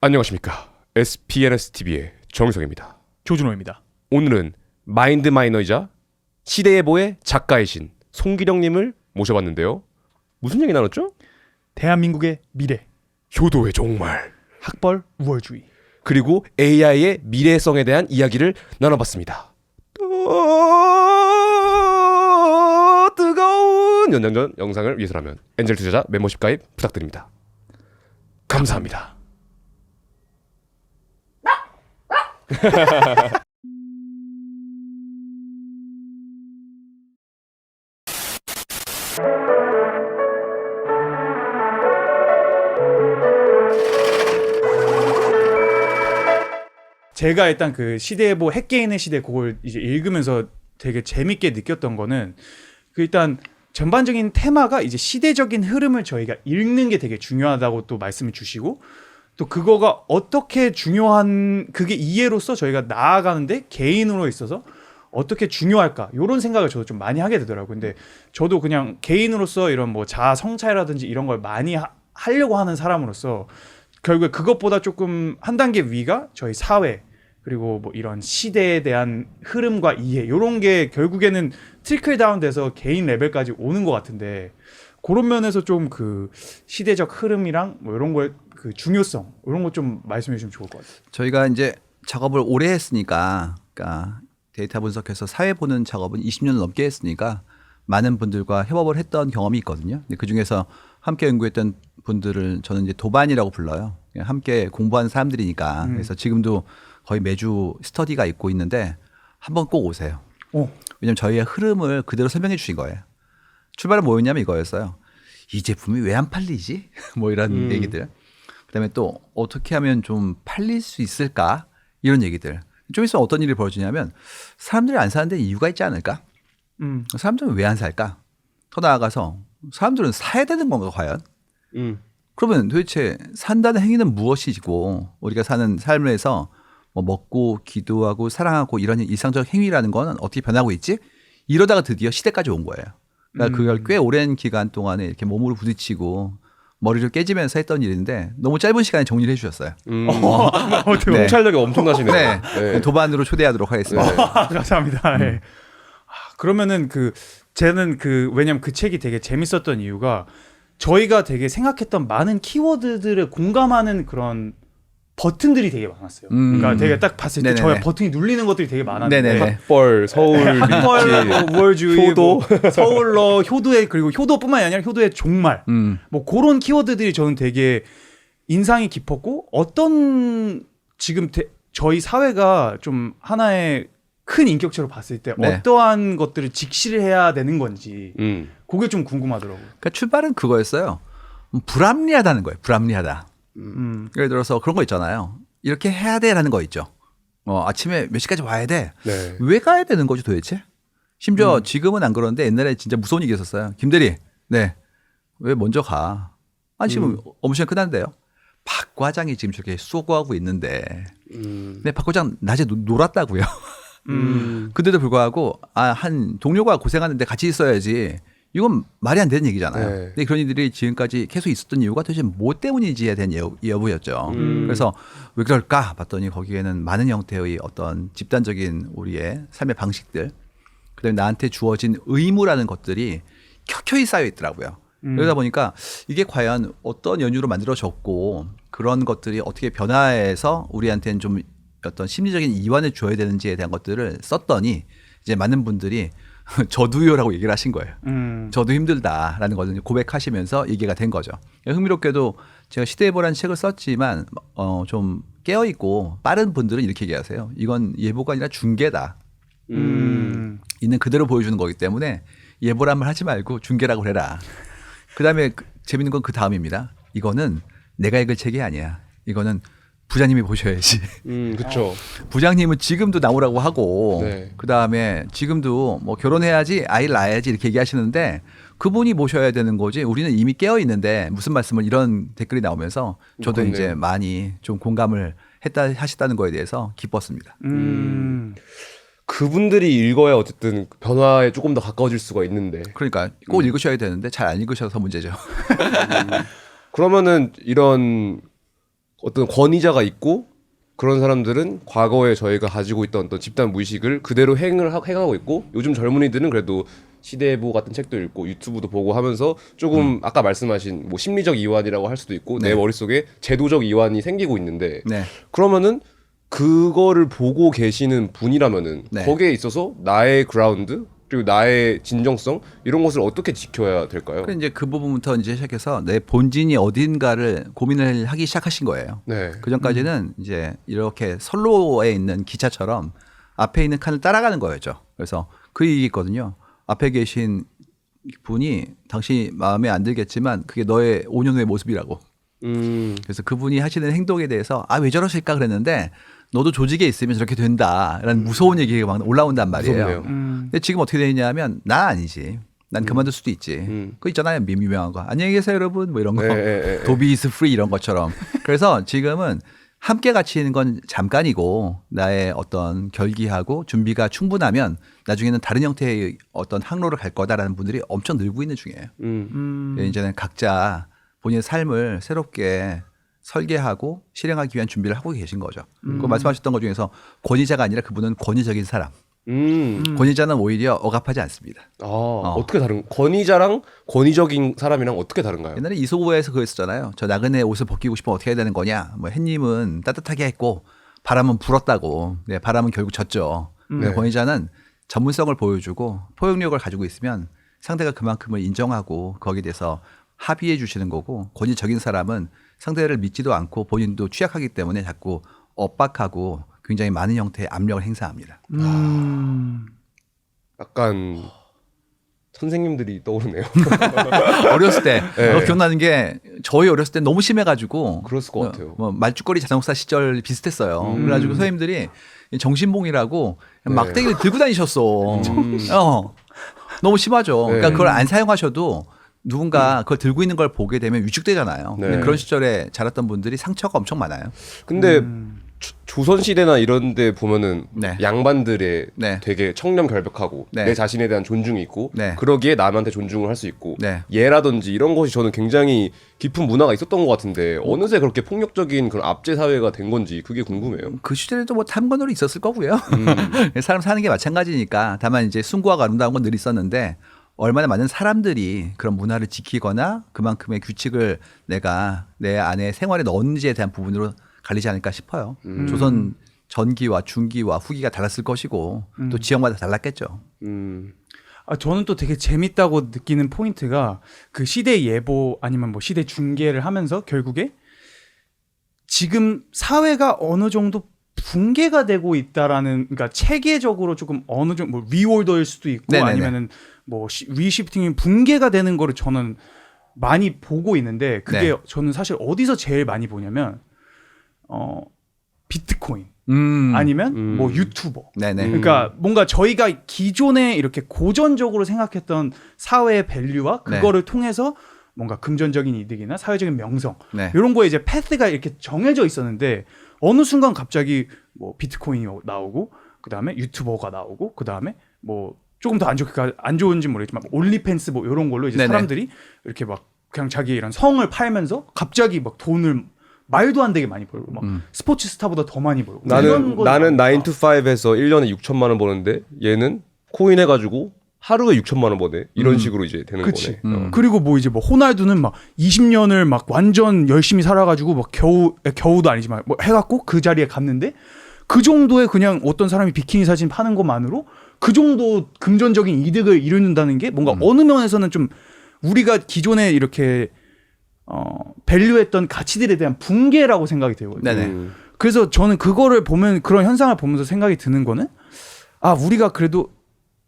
안녕하십니까. SPNSTV의 정성입니다. 조준호입니다. 오늘은 마인드 마이너이자 시대예보의 작가이신 송기령님을 모셔봤는데요. 무슨 얘기 나눴죠? 대한민국의 미래, 효도의 종말, 학벌 우월주의, 그리고 AI의 미래성에 대한 이야기를 나눠봤습니다. 뜨거운 연장전 영상을 위해서라면 엔젤 투자자 멤버십 가입 부탁드립니다. 감사합니다. 제가 일단 그 시대예보 핵개인의 시대 그걸 이제 읽으면서 되게 재밌게 느꼈던 거는 그 일단 전반적인 테마가 이제 시대적인 흐름을 저희가 읽는 게 되게 중요하다고 또 말씀을 주시고, 또 그거가 어떻게 중요한 그게 이해로서 저희가 나아가는데 개인으로 있어서 어떻게 중요할까 이런 생각을 저도 좀 많이 하게 되더라고요. 근데 저도 그냥 개인으로서 이런 뭐 자아 성찰이라든지 이런 걸 많이 하려고 하는 사람으로서 결국에 그것보다 조금 한 단계 위가 저희 사회 그리고 뭐 이런 시대에 대한 흐름과 이해 이런 게 결국에는 트리클 다운 돼서 개인 레벨까지 오는 것 같은데, 그런 면에서 좀 그 시대적 흐름이랑 뭐 이런 거의 그 중요성 이런 거 좀 말씀해 주시면 좋을 것 같아요. 저희가 이제 작업을 오래 했으니까, 그러니까 데이터 분석해서 사회 보는 작업은 20년 넘게 했으니까 많은 분들과 협업을 했던 경험이 있거든요. 근데 그 중에서 함께 연구했던 분들을 저는 이제 도반이라고 불러요. 함께 공부한 사람들이니까. 그래서 지금도 거의 매주 스터디가 있고 있는데 한번 꼭 오세요. 왜냐면 저희의 흐름을 그대로 설명해 주신 거예요. 출발은 뭐였냐면 이거였어요. 이 제품이 왜 안 팔리지? 뭐 이런 얘기들. 그다음에 또 어떻게 하면 좀 팔릴 수 있을까? 이런 얘기들. 좀 있으면 어떤 일이 벌어지냐면 사람들이 안 사는 데 이유가 있지 않을까? 사람들은 왜 안 살까? 더 나아가서 사람들은 사야 되는 건가 과연? 그러면 도대체 산다는 행위는 무엇이고 우리가 사는 삶에서 뭐 먹고 기도하고 사랑하고 이런 일상적 행위라는 건 어떻게 변하고 있지? 이러다가 드디어 시대까지 온 거예요. 그러니까 그걸 꽤 오랜 기간 동안에 이렇게 몸으로 부딪히고 머리를 깨지면서 했던 일인데 너무 짧은 시간에 정리를 해주셨어요. 네. 통찰력이 엄청나시네요. 네. 네. 도반으로 초대하도록 하겠습니다. 네. 감사합니다. 네. 그러면은 쟤는 왜냐면 그 책이 되게 재밌었던 이유가 저희가 되게 생각했던 많은 키워드들을 공감하는 그런 버튼들이 되게 많았어요. 그러니까 되게 딱 봤을 때 저희 버튼이 눌리는 것들이 되게 많았는데 학벌, 서울, 학벌, 우월주의, 효도, 뭐 서울러, 효도의 그리고 효도뿐만이 아니라 효도의 종말, 뭐 그런 키워드들이 저는 되게 인상이 깊었고, 어떤 지금 저희 사회가 좀 하나의 큰 인격체로 봤을 때 어떠한 것들을 직시를 해야 되는 건지 그게 좀 궁금하더라고요. 그러니까 출발은 그거였어요. 불합리하다는 거예요. 불합리하다. 예를 들어서 그런 거 있잖아요. 이렇게 해야 돼라는 거 있죠. 아침에 몇 시까지 와야 돼. 네. 왜 가야 되는 거지 도대체? 심지어 지금은 안 그러는데 옛날에 진짜 무서운 얘기 있었어요. 김대리, 네, 왜 먼저 가? 아니 지금 업무시간 끝났는데요. 박 과장이 지금 저렇게 수고하고 있는데, 네, 박 과장 낮에 놀았다고요. 근데도 불구하고 한 동료가 고생하는데 같이 있어야지. 이건 말이 안 되는 얘기잖아요. 네. 근데 그런 일들이 지금까지 계속 있었던 이유가 도대체 뭐 때문인지에 대한 여부였죠. 그래서 왜 그럴까 봤더니 거기에는 많은 형태의 어떤 집단적인 우리의 삶의 방식들, 그다음에 나한테 주어진 의무라는 것들이 켜켜이 쌓여 있더라고요. 그러다 보니까 이게 과연 어떤 연유로 만들어졌고 그런 것들이 어떻게 변화해서 우리한테는 좀 어떤 심리적인 이완을 줘야 되는지에 대한 것들을 썼더니 이제 많은 분들이 저도요라고 얘기를 하신 거예요. 저도 힘들다라는 것을 고백하시면서 얘기가 된 거죠. 흥미롭게도 제가 시대예보라는 책을 썼지만 좀 깨어있고 빠른 분들은 이렇게 얘기하세요. 이건 예보가 아니라 중계다. 있는 그대로 보여주는 거기 때문에 예보란 말 하지 말고 중계라고 해라. 그다음에 재밌는 건 그 다음입니다. 이거는 내가 읽을 책이 아니야. 이거는 부장님이 보셔야지. 그렇죠. 부장님은 지금도 나오라고 하고, 네. 그 다음에 지금도 뭐 결혼해야지, 아이를 낳아야지 이렇게 얘기하시는데 그분이 보셔야 되는 거지. 우리는 이미 깨어 있는데 무슨 말씀을 이런 댓글이 나오면서 저도 그렇네요. 이제 많이 좀 공감을 하셨다는 거에 대해서 기뻤습니다. 그분들이 읽어야 어쨌든 변화에 조금 더 가까워질 수가 있는데. 그러니까 꼭 읽으셔야 되는데 잘 안 읽으셔서 문제죠. 그러면은 이런 어떤 권위자가 있고 그런 사람들은 과거에 저희가 가지고 있던 어떤 집단 무의식을 그대로 행하고 있고 요즘 젊은이들은 그래도 시대보 같은 책도 읽고 유튜브도 보고 하면서 조금 아까 말씀하신 뭐 심리적 이완이라고 할 수도 있고 내 머릿속에 제도적 이완이 생기고 있는데 네. 그러면은 그거를 보고 계시는 분이라면은 네. 거기에 있어서 나의 그라운드 그리고 나의 진정성 이런 것을 어떻게 지켜야 될까요? 그 이제 그 부분부터 이제 시작해서 내 본진이 어딘가를 고민을 하기 시작하신 거예요. 네. 그 전까지는 이제 이렇게 선로에 있는 기차처럼 앞에 있는 칸을 따라가는 거였죠. 그래서 그 얘기 있거든요. 앞에 계신 분이 당신이 마음에 안 들겠지만 그게 너의 5년 후의 모습이라고. 그래서 그분이 하시는 행동에 대해서 아, 왜 저러실까 그랬는데 너도 조직에 있으면 저렇게 된다라는 무서운 얘기가 막 올라온단 말이에요. 무섭네요. 근데 지금 어떻게 되냐면 나 아니지. 난 그만둘 수도 있지. 그거 있잖아요. 밈 유명한 거. 안녕히 계세요 여러분. 뭐 이런 거. 도비 is free 이런 것처럼. 그래서 지금은 함께 같이 있는 건 잠깐이고 나의 어떤 결기하고 준비가 충분하면 나중에는 다른 형태의 어떤 항로를 갈 거다라는 분들이 엄청 늘고 있는 중이에요. 이제는 각자 본인의 삶을 새롭게 설계하고 실행하기 위한 준비를 하고 계신 거죠. 그 말씀하셨던 것 중에서 권위자가 아니라 그분은 권위적인 사람. 권위자는 오히려 억압하지 않습니다. 어떻게 다른 권위자랑 권위적인 사람이랑 어떻게 다른가요? 옛날에 이소구에서 그거 했었잖아요. 저 나그네 옷을 벗기고 싶으면 어떻게 해야 되는 거냐. 뭐 햇님은 따뜻하게 했고 바람은 불었다고. 네, 바람은 결국 졌죠. 네. 권위자는 전문성을 보여주고 포용력을 가지고 있으면 상대가 그만큼을 인정하고 거기에 대해서 합의해 주시는 거고 권위적인 사람은 상대를 믿지도 않고 본인도 취약하기 때문에 자꾸 엇박하고 굉장히 많은 형태의 압력을 행사합니다. 약간 선생님들이 떠오르네요. 어렸을 때 네. 기억나는 게 저희 어렸을 때 너무 심해가지고 그랬을 것 같아요. 뭐 말죽거리 자동차 시절 비슷했어요. 그래가지고 선생님들이 정신봉이라고 네. 막대기를 들고 다니셨어. 너무 심하죠. 네. 그러니까 그걸 안 사용하셔도 누군가 그걸 들고 있는 걸 보게 되면 위축되잖아요. 네. 근데 그런 시절에 자랐던 분들이 상처가 엄청 많아요. 근데 조선 시대나 이런 데 보면은 네. 양반들의 네. 되게 청렴결백하고 네. 내 자신에 대한 존중이 있고 네. 그러기에 남한테 존중을 할 수 있고 네. 예라든지 이런 것이 저는 굉장히 깊은 문화가 있었던 것 같은데 어느새 그렇게 폭력적인 그런 압제 사회가 된 건지 그게 궁금해요. 그 시절에도 뭐 탐관오리 있었을 거고요. 사람 사는 게 마찬가지니까. 다만 이제 숭고하고 아름다운 건 늘 있었는데 얼마나 많은 사람들이 그런 문화를 지키거나 그만큼의 규칙을 내가 내 안에 생활에 넣었는지에 대한 부분으로 갈리지 않을까 싶어요. 조선 전기와 중기와 후기가 달랐을 것이고 또 지역마다 달랐겠죠. 저는 또 되게 재밌다고 느끼는 포인트가 그 시대 예보 아니면 뭐 시대 중계를 하면서 결국에 지금 사회가 어느 정도 붕괴가 되고 있다라는, 그러니까 체계적으로 조금 어느 정도 뭐 리올더일 수도 있고 네네네. 아니면은 뭐 리시프팅이 붕괴가 되는 거를 저는 많이 보고 있는데 그게 네. 저는 사실 어디서 제일 많이 보냐면 비트코인 아니면 뭐 유튜버. 네네. 그러니까 뭔가 저희가 기존에 이렇게 고전적으로 생각했던 사회의 밸류와 그거를 통해서 뭔가 금전적인 이득이나 사회적인 명성 네. 이런 거에 이제 패스가 이렇게 정해져 있었는데 어느 순간 갑자기 뭐 비트코인이 나오고 그다음에 유튜버가 나오고 그다음에 뭐 조금 더 안 좋은지 모르겠지만 올리팬스 뭐 이런 걸로 이제 네네. 사람들이 이렇게 막 그냥 자기 이런 성을 팔면서 갑자기 막 돈을 말도 안 되게 많이 벌고 막 스포츠 스타보다 더 많이 벌고 나는 9 to 5에서 1년에 6천만 원 버는데 얘는 코인 해가지고 하루에 6천만 원 버네 이런 식으로 이제 되는 그치. 거네. 그리고 뭐 이제 뭐 호날두는 막 20년을 막 완전 열심히 살아가지고 막 겨우도 아니지만 뭐 해갖고 그 자리에 갔는데 그 정도의 그냥 어떤 사람이 비키니 사진 파는 것만으로 그 정도 금전적인 이득을 이룬다는 게 뭔가 어느 면에서는 좀 우리가 기존에 이렇게 밸류했던 가치들에 대한 붕괴라고 생각이 되거든요. 네네. 그래서 저는 그거를 보면 그런 현상을 보면서 생각이 드는 거는 아 우리가 그래도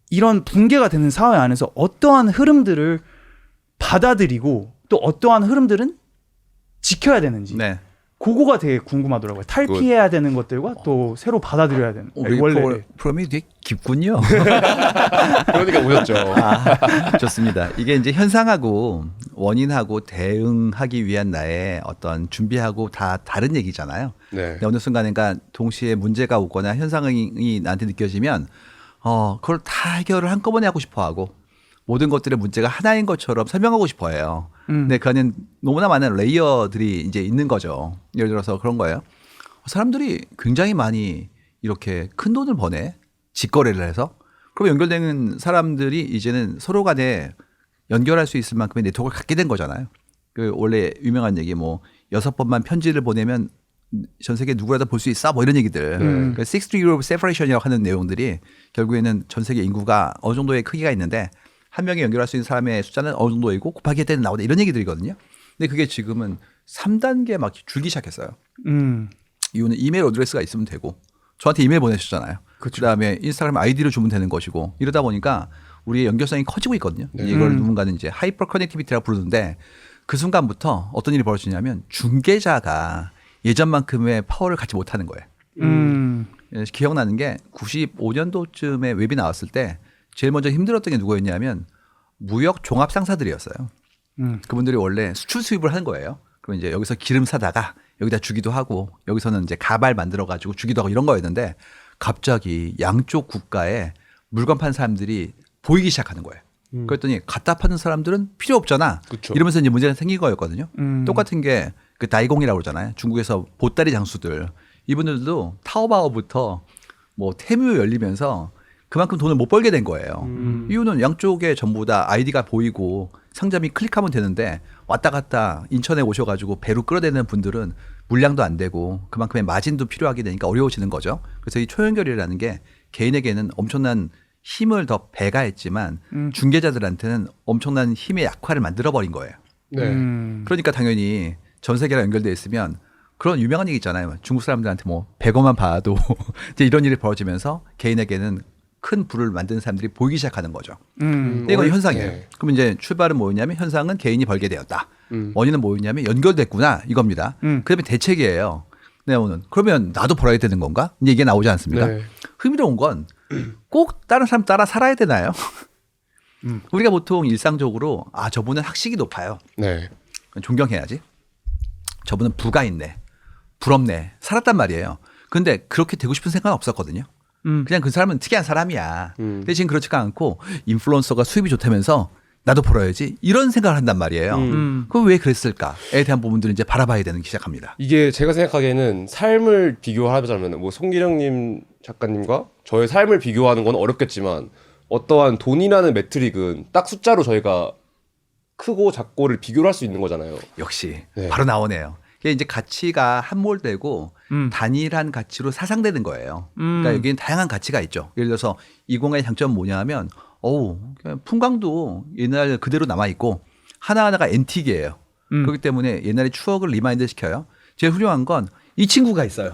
이런 붕괴가 되는 사회 안에서 어떠한 흐름들을 받아들이고 또 어떠한 흐름들은 지켜야 되는지 네. 그거가 되게 궁금하더라고요. 탈피해야 되는 것들과 또 새로 받아들여야 되는. 우리 프로그램이 되게 깊군요. 그러니까 오셨죠. 좋습니다. 이게 이제 현상하고 원인하고 대응하기 위한 나의 어떤 준비하고 다 다른 얘기잖아요. 네. 근데 어느 순간인가 동시에 문제가 오거나 현상이 나한테 느껴지면 그걸 다 해결을 한꺼번에 하고 싶어 하고 모든 것들의 문제가 하나인 것처럼 설명하고 싶어해요. 근데 그 안에 너무나 많은 레이어들이 이제 있는 거죠. 예를 들어서 그런 거예요. 사람들이 굉장히 많이 이렇게 큰 돈을 버네. 직거래를 해서. 그럼 연결되는 사람들이 이제는 서로 간에 연결할 수 있을 만큼의 네트워크를 갖게 된 거잖아요. 그 원래 유명한 얘기 뭐 6번만 편지를 보내면 전 세계 누구라도 볼 수 있어 뭐 이런 얘기들. 그 6 degree of separation이라고 하는 내용들이 결국에는 전 세계 인구가 어느 정도의 크기가 있는데 한 명이 연결할 수 있는 사람의 숫자는 어느 정도이고 곱하기 때는 나오다 이런 얘기들이거든요. 근데 그게 지금은 3단계 막 줄기 시작했어요. 이유는 이메일 어드레스가 있으면 되고 저한테 이메일 보내주잖아요. 그다음에 인스타그램 아이디를 주면 되는 것이고 이러다 보니까 우리의 연결성이 커지고 있거든요. 이걸 누군가는 이제 하이퍼 커넥티비티라고 부르는데 그 순간부터 어떤 일이 벌어지냐면 중개자가 예전만큼의 파워를 갖지 못하는 거예요. 기억나는 게 95년도쯤에 웹이 나왔을 때 제일 먼저 힘들었던 게 누구였냐면 무역 종합 상사들이었어요. 그분들이 원래 수출 수입을 한 거예요. 그럼 이제 여기서 기름 사다가 여기다 주기도 하고 여기서는 이제 가발 만들어 가지고 주기도 하고 이런 거였는데 갑자기 양쪽 국가에 물건 파는 사람들이 보이기 시작하는 거예요. 그랬더니 갖다 파는 사람들은 필요 없잖아. 그쵸. 이러면서 이제 문제가 생긴 거였거든요. 똑같은 게 그 다이공이라고 그러잖아요. 중국에서 보따리 장수들. 이분들도 타오바오부터 뭐 테뮤 열리면서 그만큼 돈을 못 벌게 된 거예요. 이유는 양쪽에 전부 다 아이디가 보이고 상점이 클릭하면 되는데 왔다 갔다 인천에 오셔가지고 배로 끌어대는 분들은 물량도 안 되고 그만큼의 마진도 필요하게 되니까 어려워지는 거죠. 그래서 이 초연결이라는 게 개인에게는 엄청난 힘을 더 배가했지만 중개자들한테는 엄청난 힘의 약화를 만들어버린 거예요. 네. 그러니까 당연히 전 세계랑 연결돼 있으면 그런 유명한 얘기 있잖아요. 중국 사람들한테 뭐 100원만 봐도 이제 이런 일이 벌어지면서 개인에게는 큰 부를 만드는 사람들이 보이기 시작하는 거죠. 근데 이건 현상이에요. 네. 그럼 이제 출발은 뭐였냐면 현상은 개인이 벌게 되었다. 원인은 뭐였냐면 연결됐구나 이겁니다. 그다음에 대책이에요. 네, 오늘 그러면 나도 벌어야 되는 건가? 이제 이게 나오지 않습니까? 네. 흥미로운 건 꼭 다른 사람 따라 살아야 되나요? 우리가 보통 일상적으로 아 저분은 학식이 높아요. 네. 존경해야지. 저분은 부가 있네. 부럽네. 살았단 말이에요. 근데 그렇게 되고 싶은 생각은 없었거든요. 그냥 그 사람은 특이한 사람이야. 근데 지금 그렇지가 않고 인플루언서가 수입이 좋다면서 나도 벌어야지 이런 생각을 한단 말이에요. 그럼 왜 그랬을까에 대한 부분들을 이제 바라봐야 되는 시작합니다. 이게 제가 생각하기에는 삶을 비교하자면 뭐 송기령님 작가님과 저의 삶을 비교하는 건 어렵겠지만 어떠한 돈이라는 매트릭은 딱 숫자로 저희가 크고 작고를 비교를 할 수 있는 거잖아요. 역시 네. 바로 나오네요. 이게 이제 가치가 함몰되고 단일한 가치로 사상되는 거예요. 그러니까 여기는 다양한 가치가 있죠. 예를 들어서 20의 장점은 뭐냐면 그냥 풍광도 옛날 그대로 남아 있고 하나하나가 앤틱이에요. 그렇기 때문에 옛날의 추억을 리마인드 시켜요. 제일 훌륭한 건 이 친구가 있어요.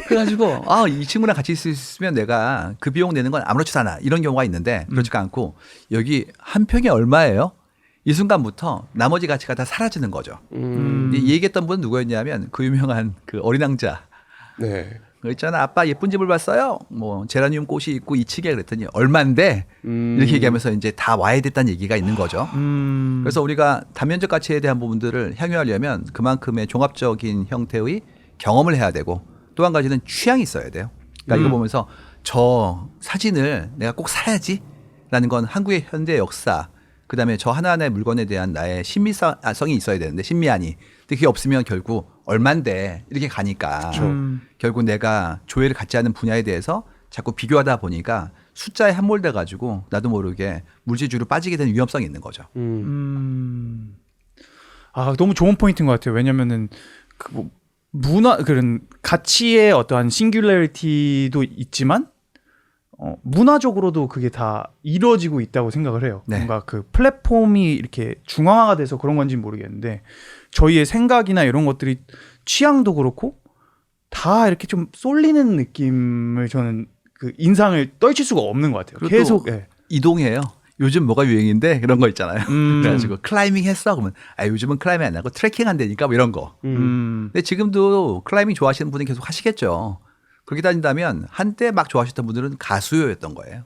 그래가지고 이 친구랑 같이 있을 수 있으면 내가 그 비용 내는 건 아무렇지도 않아. 이런 경우가 있는데 그렇지가 않고 여기 한 평에 얼마예요? 이 순간부터 나머지 가치가 다 사라지는 거죠. 이 얘기했던 분은 누구였냐면 그 유명한 그 어린 왕자. 네. 그 있잖아 아빠 예쁜 집을 봤어요. 뭐 제라늄 꽃이 있고 2층에 그랬더니 얼만데 이렇게 얘기하면서 이제 다 와야 됐다는 얘기가 있는 거죠. 그래서 우리가 다면적 가치에 대한 부분들을 향유하려면 그만큼의 종합적인 형태의 경험을 해야 되고 또 한 가지는 취향이 있어야 돼요. 그러니까 이거 보면서 저 사진을 내가 꼭 사야지라는 건 한국의 현대 역사 그다음에 저 하나하나의 물건에 대한 나의 신미성이 있어야 되는데 신미안이 근데 그게 없으면 결국 얼만데 이렇게 가니까 결국 내가 조회를 갖지 않는 분야에 대해서 자꾸 비교하다 보니까 숫자에 함몰돼 가지고 나도 모르게 물질주로 빠지게 되는 위험성이 있는 거죠. 너무 좋은 포인트인 것 같아요. 왜냐면은 그 문화 그런 가치의 어떠한 싱귤러리티도 있지만 문화적으로도 그게 다 이루어지고 있다고 생각을 해요. 네. 뭔가 그 플랫폼이 이렇게 중앙화가 돼서 그런 건지 모르겠는데 저희의 생각이나 이런 것들이 취향도 그렇고 다 이렇게 좀 쏠리는 느낌을 저는 그 인상을 떨칠 수가 없는 것 같아요. 그리고 계속 또 이동해요. 요즘 뭐가 유행인데 그런 거 있잖아요. 그래가지고 클라이밍 했어 그러면 요즘은 클라이밍 안 하고 트레킹 한다니까 뭐 이런 거. 근데 지금도 클라이밍 좋아하시는 분이 계속 하시겠죠. 그렇게 다닌다면 한때 막 좋아하셨던 분들은 가수요였던 거예요.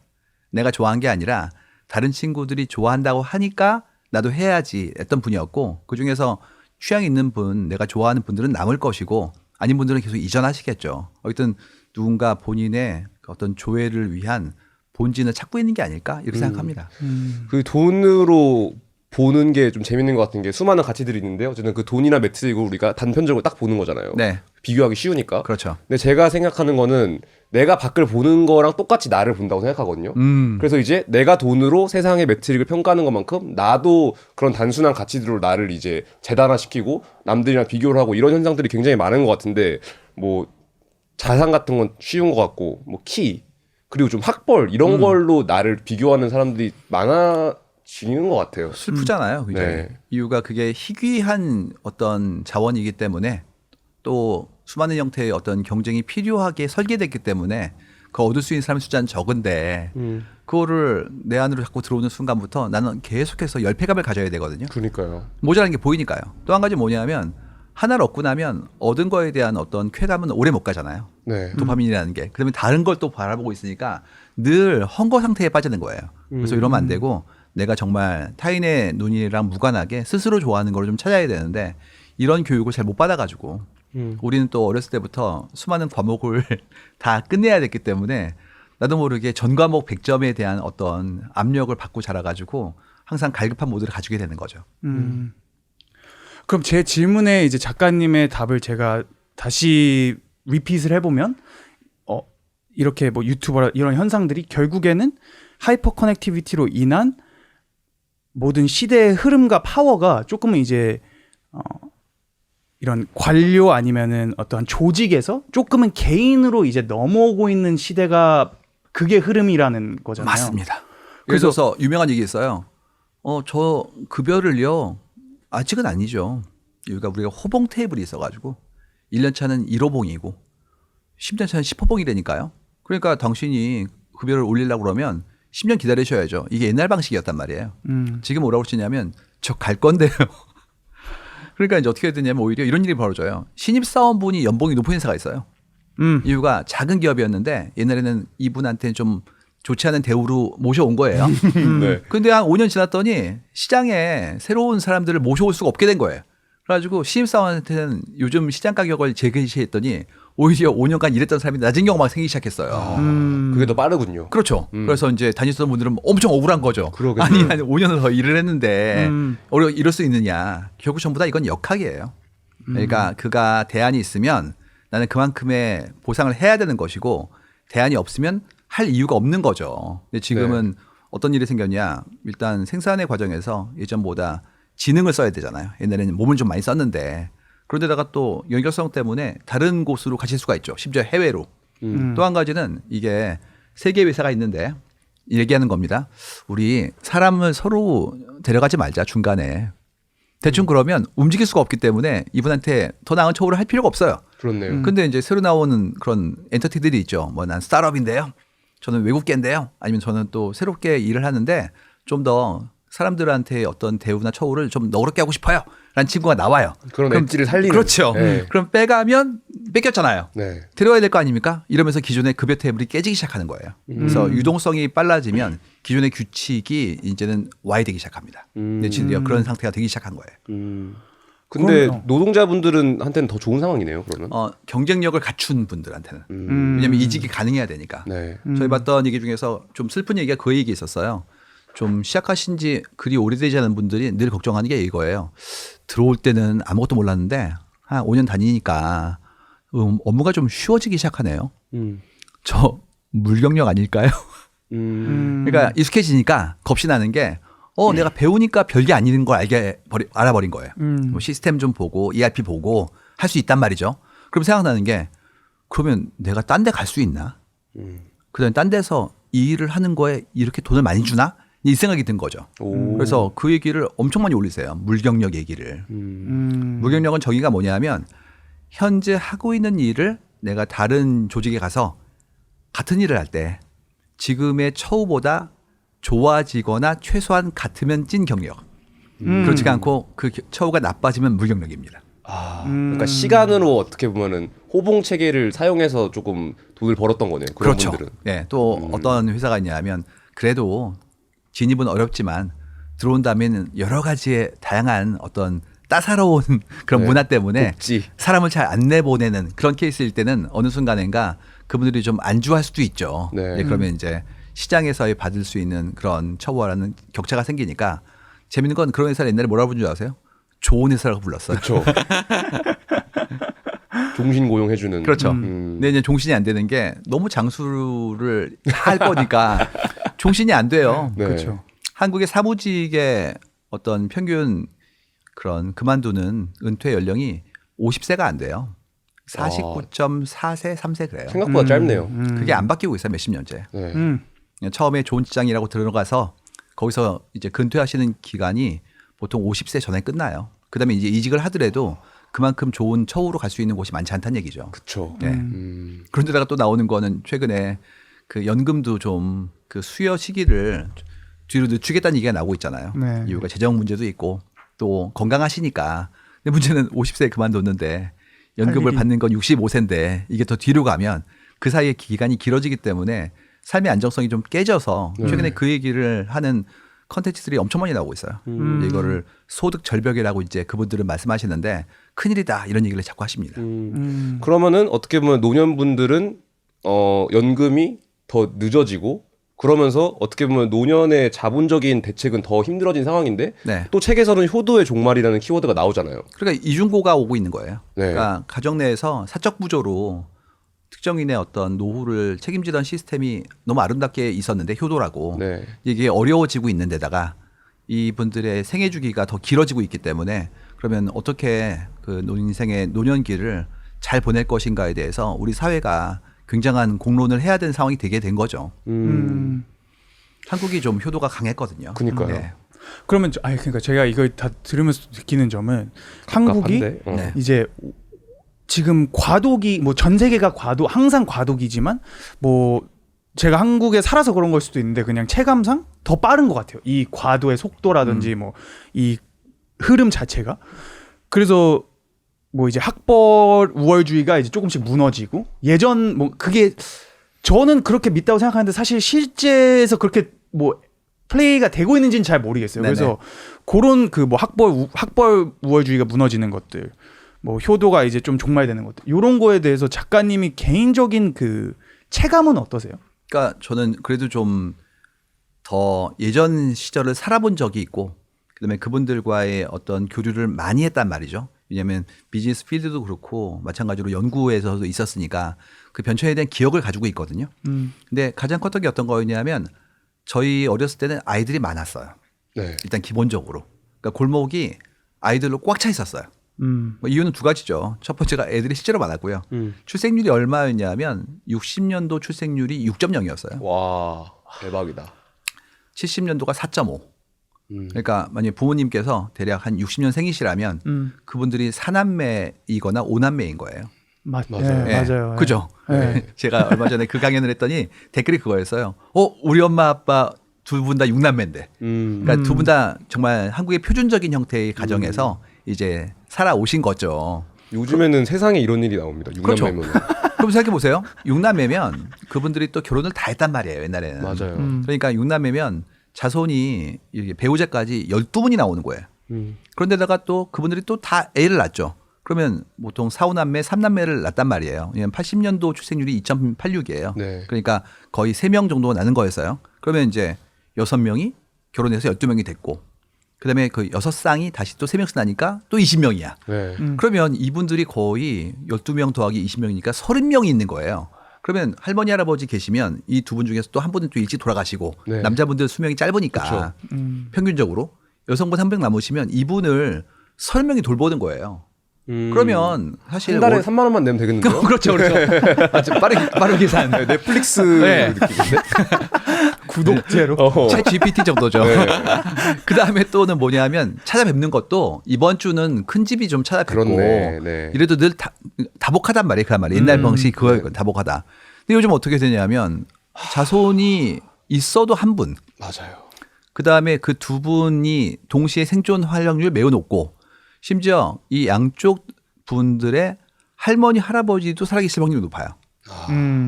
내가 좋아한 게 아니라 다른 친구들이 좋아한다고 하니까 나도 해야지 했던 분이었고 그중에서 취향 있는 분 내가 좋아하는 분들은 남을 것이고 아닌 분들은 계속 이전하시겠죠. 어쨌든 누군가 본인의 어떤 조회를 위한 본질을 찾고 있는 게 아닐까 이렇게 생각합니다. 그 돈으로 보는 게 좀 재밌는 것 같은 게 수많은 가치들이 있는데 어쨌든 그 돈이나 매트릭을 우리가 단편적으로 딱 보는 거잖아요. 네, 비교하기 쉬우니까. 그렇죠. 근데 제가 생각하는 거는 내가 밖을 보는 거랑 똑같이 나를 본다고 생각하거든요. 그래서 이제 내가 돈으로 세상의 매트릭을 평가하는 것만큼 나도 그런 단순한 가치들로 나를 이제 재단화시키고 남들이랑 비교를 하고 이런 현상들이 굉장히 많은 것 같은데 뭐 자산 같은 건 쉬운 것 같고 뭐 키 그리고 좀 학벌 이런 걸로 나를 비교하는 사람들이 많아지는 것 같아요. 슬프잖아요. 그죠? 네. 이유가 그게 희귀한 어떤 자원이기 때문에 또 수많은 형태의 어떤 경쟁이 필요하게 설계됐기 때문에 그 얻을 수 있는 사람의 숫자는 적은데 그거를 내 안으로 자꾸 들어오는 순간부터 나는 계속해서 열패감을 가져야 되거든요. 그러니까요. 모자란 게 보이니까요. 또 한 가지 뭐냐면 하나를 얻고 나면 얻은 거에 대한 어떤 쾌감은 오래 못 가잖아요. 네. 도파민이라는 게. 그러면 다른 걸 또 바라보고 있으니까 늘 헝거 상태에 빠지는 거예요. 그래서 이러면 안 되고 내가 정말 타인의 눈이랑 무관하게 스스로 좋아하는 걸 좀 찾아야 되는데 이런 교육을 잘 못 받아가지고 우리는 또 어렸을 때부터 수많은 과목을 다 끝내야 됐기 때문에 나도 모르게 전 과목 100점에 대한 어떤 압력을 받고 자라가지고 항상 갈급한 모드를 가지게 되는 거죠. 그럼 제 질문에 이제 작가님의 답을 제가 다시 리핏을 해보면 이렇게 뭐 유튜버 이런 현상들이 결국에는 하이퍼 커넥티비티로 인한 모든 시대의 흐름과 파워가 조금은 이제 이런 관료 아니면은 어떠한 조직에서 조금은 개인으로 이제 넘어오고 있는 시대가 그게 흐름이라는 거잖아요. 맞습니다. 그래서 유명한 얘기 있어요. 저 급여를요. 아직은 아니죠. 여기가 우리가 호봉 테이블이 있어가지고 1년 차는 1호봉이고 10년 차는 10호봉이라니까요. 그러니까 당신이 급여를 올리려고 그러면 10년 기다리셔야죠. 이게 옛날 방식이었단 말이에요. 지금 뭐라고 그러냐면 저 갈 건데요. 그러니까 이제 어떻게 되냐면 오히려 이런 일이 벌어져요. 신입사원분이 연봉이 높은 회사가 있어요. 이유가 작은 기업이었는데 옛날에는 이분한테는 좀 좋지 않은 대우로 모셔온 거예요. 네. 근데 한 5년 지났더니 시장에 새로운 사람들을 모셔올 수가 없게 된 거예요. 그래가지고 신입사원한테는 요즘 시장 가격을 제시했더니 오히려 5년간 일했던 사람이 낮은 경우가 생기기 시작했어요. 그게 더 빠르군요. 그렇죠. 그래서 이제 다니시던 분들은 엄청 억울한 거죠. 그러겠네요. 아니, 한 5년을 더 일을 했는데 이럴 수 있느냐. 결국 전부 다 이건 역학이에요. 그러니까 그가 대안이 있으면 나는 그만큼의 보상을 해야 되는 것이고 대안이 없으면 할 이유가 없는 거죠. 근데 지금은 어떤 일이 생겼냐. 일단 생산의 과정에서 예전보다 지능을 써야 되잖아요. 옛날에는 몸을 좀 많이 썼는데 그런데다가 또 연결성 때문에 다른 곳으로 가실 수가 있죠. 심지어 해외로. 또 한 가지는 이게 세계 회사가 있는데 얘기하는 겁니다. 우리 사람을 서로 데려가지 말자 중간에. 대충 그러면 움직일 수가 없기 때문에 이분한테 더 나은 처우를 할 필요가 없어요. 그렇네요. 근데 이제 새로 나오는 그런 엔터티들이 있죠. 뭐 난 스타트업인데요. 저는 외국계인데요. 아니면 저는 또 새롭게 일을 하는데 좀 더 사람들한테 어떤 대우나 처우를 좀 너그럽게 하고 싶어요. 라는 친구가 나와요. 그런 엣지를 살리는. 그렇죠. 네. 그럼 빼가면 뺏겼잖아요. 네. 데려와야 될 거 아닙니까? 이러면서 기존의 급여 테이블이 깨지기 시작하는 거예요. 그래서 유동성이 빨라지면 기존의 규칙이 이제는 와해되기 시작합니다. 근데 진짜 그런 상태가 되기 시작한 거예요. 근데 그럼요. 노동자분들은 한테는 더 좋은 상황이네요. 그러면. 경쟁력을 갖춘 분들한테는. 왜냐하면 이직이 가능해야 되니까. 네. 저희 봤던 얘기 중에서 좀 슬픈 얘기가 그 얘기 있었어요. 좀 시작하신 지 그리 오래되지 않은 분들이 늘 걱정하는 게 이거예요. 들어올 때는 아무것도 몰랐는데 한 5년 다니니까 업무가 좀 쉬워지기 시작하네요. 저 물경력 아닐까요? 그러니까 익숙해지니까 겁이 나는 게 내가 배우니까 별게 아닌 걸 알아버린 거예요. 뭐 시스템 좀 보고 ERP 보고 할 수 있단 말이죠. 그럼 생각나는 게 그러면 내가 딴 데 갈 수 있나? 그다음에 딴 데서 이 일을 하는 거에 이렇게 돈을 많이 주나? 이 생각이 든 거죠. 그래서 그 얘기를 엄청 많이 올리세요. 물경력 얘기를. 물경력은 정의가 뭐냐면 현재 하고 있는 일을 내가 다른 조직에 가서 같은 일을 할 때 지금의 처우보다 좋아지거나 최소한 같으면 찐 경력. 그렇지 않고 그 처우가 나빠지면 무경력입니다. 그러니까 시간으로 어떻게 보면은 호봉 체계를 사용해서 조금 돈을 벌었던 거네요. 그런 그렇죠. 분들은. 네, 또 어떤 회사가 있냐면 그래도 진입은 어렵지만 들어온 다음에는 여러 가지의 다양한 어떤 따사로운 그런 네. 문화 때문에 복지. 사람을 잘 안 내보내는 그런 케이스일 때는 어느 순간인가 그분들이 좀 안주할 수도 있죠. 네. 그러면 이제 시장에서 받을 수 있는 그런 처우와는 격차가 생기니까 재밌는 건 그런 회사를 옛날에 뭐라고 부른 줄 아세요? 좋은 회사라고 불렀어요. 그렇죠. 종신 고용해주는. 그렇죠. 근데 이제 종신이 안 되는 게 너무 장수를 다 할 거니까 종신이 안 돼요. 네. 그렇죠. 한국의 사무직의 어떤 평균 그런 그만두는 은퇴 연령이 50세가 안 돼요. 49.4세, 3세 그래요. 생각보다 짧네요. 그게 안 바뀌고 있어요. 몇십 년째. 네. 그냥 처음에 좋은 직장이라고 들어가서 거기서 이제 근퇴하시는 기간이 보통 50세 전에 끝나요. 그다음에 이제 이직을 하더라도 그만큼 좋은 처우로 갈 수 있는 곳이 많지 않다는 얘기죠. 그렇죠. 네. 그런데다가 또 나오는 거는 최근에 그 연금도 좀 그 수여 시기를 뒤로 늦추겠다는 얘기가 나오고 있잖아요. 네. 이유가 재정 문제도 있고 또 건강하시니까. 근데 문제는 50세에 그만뒀는데 연금을 일이- 받는 건 65세인데 이게 더 뒤로 가면 그 사이에 기간이 길어지기 때문에 삶의 안정성이 좀 깨져서 최근에 그 얘기를 하는 컨텐츠들이 엄청 많이 나오고 있어요. 이거를 소득 절벽이라고 이제 그분들은 말씀하시는데 큰일이다 이런 얘기를 자꾸 하십니다. 그러면은 어떻게 보면 노년분들은 연금이 더 늦어지고 그러면서 어떻게 보면 노년의 자본적인 대책은 더 힘들어진 상황인데 네. 또 책에서는 효도의 종말이라는 키워드가 나오잖아요. 그러니까 이중고가 오고 있는 거예요. 네. 그러니까 가정 내에서 사적 구조로 특정인의 어떤 노후를 책임지던 시스템이 너무 아름답게 있었는데 효도라고 네. 이게 어려워지고 있는 데다가 이분들의 생애 주기가 더 길어지고 있기 때문에 그러면 어떻게 그 인생의 노년기를 잘 보낼 것인가에 대해서 우리 사회가 굉장한 공론을 해야 되는 상황이 되게 된 거죠. 한국이 좀 효도가 강했거든요. 그러니까요. 네. 그러면 그러니까 제가 이걸 다 들으면서 느끼는 점은 한국이 갑갑한데? 네. 이제 지금 과도기 뭐 전 세계가 항상 과도기지만 뭐 제가 한국에 살아서 그런 걸 수도 있는데 그냥 체감상 더 빠른 것 같아요. 이 과도의 속도라든지 뭐 이 흐름 자체가. 그래서 뭐 이제 학벌 우월주의가 이제 조금씩 무너지고 예전 뭐 그게 저는 그렇게 믿다고 생각하는데 사실 실제에서 그렇게 뭐 플레이가 되고 있는지는 잘 모르겠어요. 네네. 그래서 그런 그 뭐 학벌 우월주의가 무너지는 것들, 뭐 효도가 이제 좀 종말되는 것들, 이런 거에 대해서 작가님이 개인적인 그 체감은 어떠세요? 그러니까 저는 그래도 좀 더 예전 시절을 살아본 적이 있고 그다음에 그분들과의 어떤 교류를 많이 했단 말이죠. 왜냐하면 비즈니스 필드도 그렇고 마찬가지로 연구에서도 있었으니까 그 변천에 대한 기억을 가지고 있거든요. 근데 가장 컸던 게 어떤 거였냐면 저희 어렸을 때는 아이들이 많았어요. 네. 일단 기본적으로. 그러니까 골목이 아이들로 꽉 차 있었어요. 뭐 이유는 두 가지죠. 첫 번째가 애들이 실제로 많았고요. 출생률이 얼마였냐면 60년도 출생률이 6.0이었어요. 와 대박이다. 70년도가 4.5. 그러니까 만약에 부모님께서 대략 한 60년 생이시라면 그분들이 4남매이거나 5남매인 거예요. 맞아요. 네, 맞아요. 그죠? 네. 제가 얼마 전에 그 강연을 했더니 댓글이 그거였어요. 우리 엄마 아빠 두 분 다 6남매인데. 그러니까 두 분 다 정말 한국의 표준적인 형태의 가정에서 이제 살아오신 거죠. 요즘에는 세상에 이런 일이 나옵니다. 그렇죠. 6남매면. 그럼 생각해 보세요. 6남매면 그분들이 또 결혼을 다 했단 말이에요. 옛날에는. 맞아요. 그러니까 6남매면 자손이 이렇게 배우자까지 12분이 나오는 거예요. 그런데다가 또 그분들이 또 다 애를 낳죠. 그러면 보통 4, 5남매, 3남매를 낳단 말이에요. 왜냐면 80년도 출생률이 2.86이에요. 네. 그러니까 거의 3명 정도 나는 거였어요. 그러면 이제 6명이 결혼해서 12명이 됐고 그다음에 그 6쌍이 다시 또 3명씩 나니까 또 20명이야. 네. 그러면 이분들이 거의 12명 더하기 20명이니까 30명이 있는 거예요. 그러면 할머니 할아버지 계시면 이 두 분 중에서 또 한 분은 또 일찍 돌아가시고 네. 남자분들 수명이 짧으니까 평균적으로 여성분 한 명 남으시면 이분을 30명이 돌보는 거예요. 그러면 사실 한 달에 3만 원만 내면 되겠는데요? 그렇죠, 그렇죠. 아주 빠른 계산. 네, 넷플릭스 네. 느낌인데? 구독제로. 챗 GPT 정도죠. 네. 그 다음에 또는 뭐냐면 찾아뵙는 것도 이번 주는 큰 집이 좀 찾아뵙고 그렇네. 네. 이래도 늘 다복하단 말이에요. 그 말이에요. 옛날 방식이 그거예요. 다복하다. 근데 요즘 어떻게 되냐면 자손이 있어도 한 분. 맞아요. 그 다음에 그 두 분이 동시에 생존 활용률이 매우 높고 심지어 이 양쪽 분들의 할머니 할아버지도 살아계실 확률이 높아요.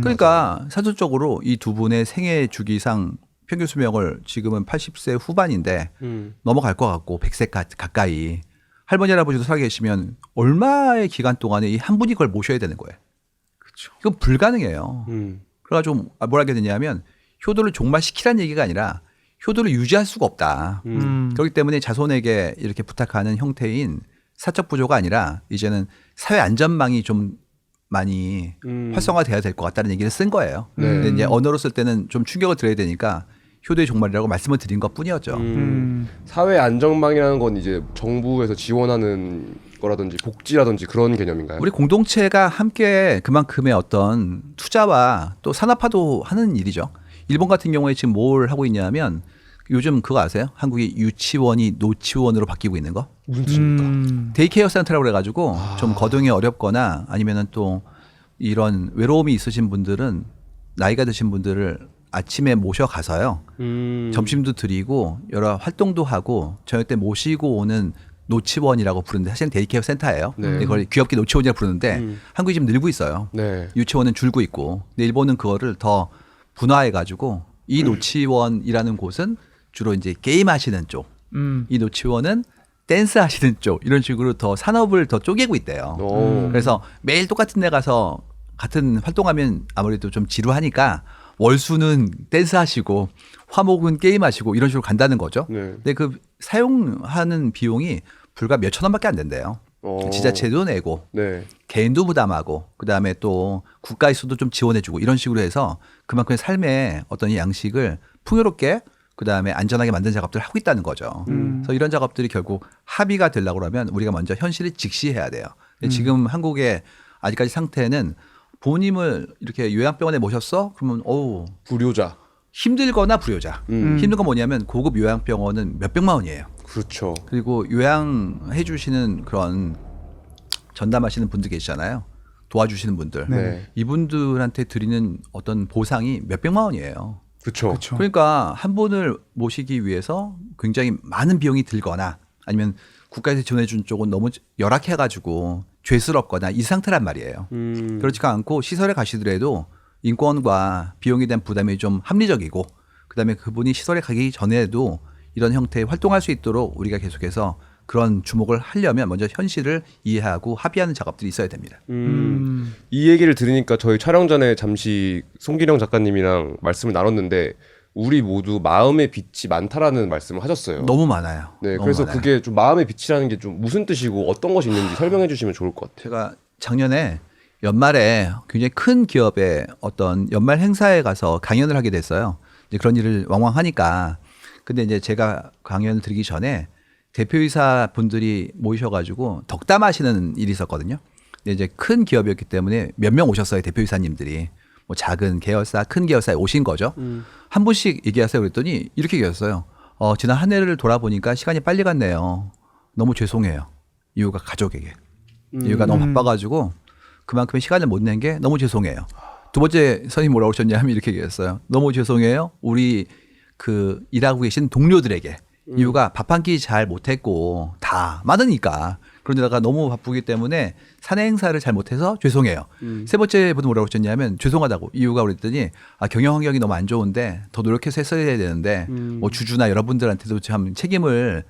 그러니까 사실적으로 이 두 분의 생애 주기상 평균 수명을 지금은 80세 후반인데 넘어갈 것 같고 100세 가까이 할머니 할아버지도 살아계시면 얼마의 기간 동안에 이 한 분이 그걸 모셔야 되는 거예요. 그렇죠. 이건 불가능해요. 그래가지고 뭐라 하게 되냐면 효도를 종말시키라는 얘기가 아니라 효도를 유지할 수가 없다. 그렇기 때문에 자손에게 이렇게 부탁하는 형태인 사적 부조가 아니라 이제는 사회 안전망이 좀 많이 활성화돼야 될 것 같다는 얘기를 쓴 거예요. 네. 근데 이제 언어로 쓸 때는 좀 충격을 드려야 되니까 효도의 종말이라고 말씀을 드린 것 뿐이었죠. 사회 안정망이라는 건 이제 정부에서 지원하는 거라든지 복지라든지 그런 개념인가요? 우리 공동체가 함께 그만큼의 어떤 투자와 또 산업화도 하는 일이죠. 일본 같은 경우에 지금 뭘 하고 있냐면 요즘 그거 아세요? 한국이 유치원이 노치원으로 바뀌고 있는 거? 무슨 뜻입니까? 데이케어 센터라고 그래가지고 좀 거동이 어렵거나 아니면은 또 이런 외로움이 있으신 분들은 나이가 드신 분들을 아침에 모셔가서요. 점심도 드리고 여러 활동도 하고 저녁 때 모시고 오는 노치원이라고 부르는데 사실은 데이케어 센터예요. 네. 근데 그걸 귀엽게 노치원이라고 부르는데 한국이 지금 늘고 있어요. 네. 유치원은 줄고 있고 근데 일본은 그거를 더 분화해가지고 이 노치원이라는 곳은 주로 이제 게임하시는 쪽, 이 노치원은 댄스 하시는 쪽 이런 식으로 더 산업을 더 쪼개고 있대요. 그래서 매일 똑같은 데 가서 같은 활동하면 아무래도 좀 지루하니까 월수는 댄스 하시고 화목은 게임 하시고 이런 식으로 간다는 거죠. 네. 근데 그 사용하는 비용이 불과 몇천 원밖에 안 된대요. 지자체도 내고 네. 개인도 부담하고 그다음에 또 국가에서도 좀 지원해주고 이런 식으로 해서 그만큼의 삶의 어떤 양식을 풍요롭게 그다음에 안전하게 만든 작업들을 하고 있다는 거죠. 그래서 이런 작업들이 결국 합의가 되려고 그러면 우리가 먼저 현실을 직시해야 돼요. 근데 지금 한국의 아직까지 상태는 부모님을 이렇게 요양병원에 모셨어? 그러면 어우 불효자. 힘들거나 불효자. 힘든 건 뭐냐면 고급 요양병원은 몇백만 원이에요. 그렇죠. 그리고 요양해 주시는 그런 전담하시는 분들 계시잖아요. 도와주시는 분들. 네. 이분들한테 드리는 어떤 보상이 몇백만 원이에요. 그렇죠. 그렇죠. 그러니까 한 분을 모시기 위해서 굉장히 많은 비용이 들거나 아니면 국가에서 지원해 준 쪽은 너무 열악해가지고 죄스럽거나 이 상태란 말이에요. 그렇지가 않고 시설에 가시더라도 인권과 비용에 대한 부담이 좀 합리적이고 그다음에 그분이 시설에 가기 전에도 이런 형태의 활동할 수 있도록 우리가 계속해서 그런 주목을 하려면 먼저 현실을 이해하고 합의하는 작업들이 있어야 됩니다. 이 얘기를 들으니까 저희 촬영 전에 잠시 송기령 작가님이랑 말씀을 나눴는데 우리 모두 마음의 빛이 많다라는 말씀을 하셨어요. 너무 많아요. 네, 너무 그래서 많아요. 그게 좀 마음의 빛이라는 게 좀 무슨 뜻이고 어떤 것이 있는지 설명해 주시면 좋을 것 같아요. 제가 작년에 연말에 굉장히 큰 기업의 어떤 연말 행사에 가서 강연을 하게 됐어요. 이제 그런 일을 왕왕 하니까. 근데 이제 제가 강연을 드리기 전에 대표이사 분들이 모이셔가지고 덕담하시는 일이 있었거든요. 근데 이제 큰 기업이었기 때문에 몇 명 오셨어요. 대표이사님들이. 뭐 작은 계열사, 큰 계열사에 오신 거죠. 한 분씩 얘기하세요. 그랬더니 이렇게 얘기했어요. 지난 한 해를 돌아보니까 시간이 빨리 갔네요. 너무 죄송해요. 이유가 가족에게. 이유가 너무 바빠가지고 그만큼의 시간을 못 낸 게 너무 죄송해요. 두 번째 선생님 뭐라고 하셨냐 하면 이렇게 얘기했어요. 너무 죄송해요. 우리 그 일하고 계신 동료들에게. 이유가 밥 한 끼 잘 못했고 다 많으니까. 그런데다가 너무 바쁘기 때문에 사내 행사를 잘 못해서 죄송해요. 세 번째 분은 뭐라고 하셨냐면 죄송하다고. 이유가 그랬더니 경영 환경이 너무 안 좋은데 더 노력해서 했어야 되는데 뭐 주주나 여러분들한테도 참 책임을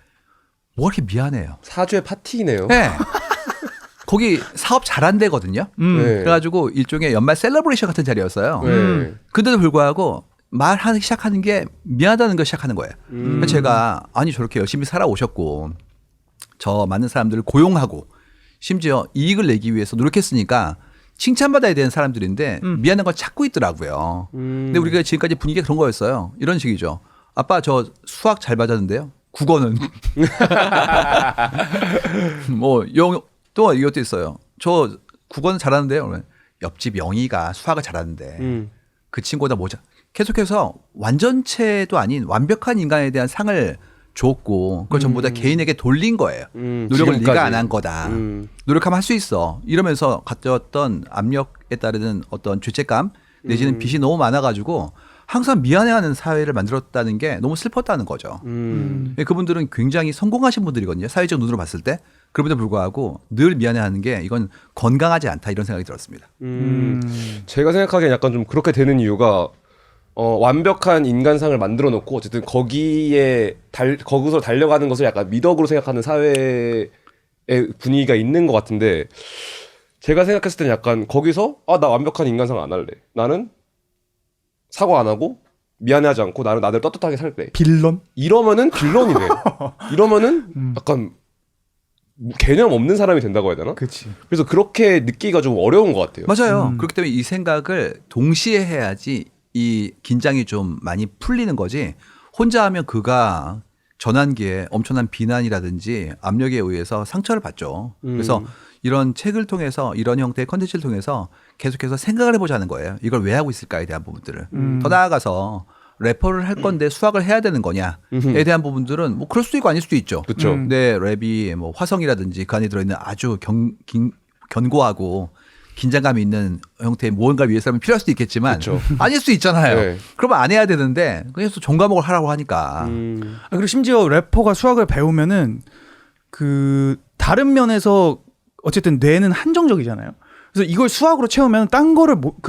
뭐가 그렇게 미안해요. 사죄 파티네요. 네. 거기 사업 잘한대거든요. 네. 그래가지고 일종의 연말 셀러브레이션 같은 자리였어요. 네. 근데도 불구하고 말하기 시작하는 게 미안하다는 걸 시작하는 거예요. 그래서 제가 아니 저렇게 열심히 살아오셨고 저 많은 사람들을 고용하고 심지어 이익을 내기 위해서 노력했으니까 칭찬받아야 되는 사람들인데 미안한 걸 찾고 있더라고요. 근데 우리가 지금까지 분위기가 그런 거였어요. 이런 식이죠. 아빠 저 수학 잘 맞았는데요. 국어는 뭐 영어 또 이것도 있어요. 저 국어는 잘하는데요. 그러면 옆집 영희가 수학을 잘하는데 그 친구보다 뭐자 계속해서 완전체도 아닌 완벽한 인간에 대한 상을 줬고 그걸 전부 다 개인에게 돌린 거예요. 노력을 지금까지. 네가 안 한 거다. 노력하면 할 수 있어. 이러면서 가졌던 압력에 따르는 어떤 죄책감 내지는 빚이 너무 많아가지고 항상 미안해하는 사회를 만들었다는 게 너무 슬펐다는 거죠. 그분들은 굉장히 성공하신 분들이거든요. 사회적 눈으로 봤을 때. 그럼에도 불구하고 늘 미안해하는 게 이건 건강하지 않다 이런 생각이 들었습니다. 제가 생각하기엔 약간 좀 그렇게 되는 이유가 완벽한 인간상을 만들어 놓고 어쨌든 거기서 달려가는 것을 약간 미덕으로 생각하는 사회의 분위기가 있는 것 같은데 제가 생각했을 때는 약간 거기서 나 완벽한 인간상 안 할래. 나는 사과 안 하고 미안해하지 않고 나는 나를 떳떳하게 살 때 빌런? 이러면은 빌런이 돼. 이러면은 약간 개념 없는 사람이 된다고 해야 되나? 그치. 그래서 그렇게 느끼기가 좀 어려운 것 같아요. 맞아요. 그렇기 때문에 이 생각을 동시에 해야지 이 긴장이 좀 많이 풀리는 거지. 혼자 하면 그가 전환기에 엄청난 비난이라든지 압력에 의해서 상처를 받죠. 그래서 이런 책을 통해서 이런 형태의 컨텐츠를 통해서 계속해서 생각을 해보자는 거예요. 이걸 왜 하고 있을까에 대한 부분들을. 더 나아가서 래퍼를 할 건데 수학을 해야 되는 거냐에 대한 부분들은 뭐 그럴 수도 있고 아닐 수도 있죠. 그쵸. 근데 랩이 뭐 화성이라든지 그 안에 들어있는 아주 견고하고 긴장감이 있는 형태의 무언가를 위해서는 필요할 수도 있겠지만 그쵸. 아닐 수 있잖아요. 네. 그러면 안 해야 되는데 그냥 또 종과목을 하라고 하니까. 그리고 심지어 래퍼가 수학을 배우면은 그 다른 면에서 어쨌든 뇌는 한정적이잖아요. 그래서 이걸 수학으로 채우면 딴 거를 못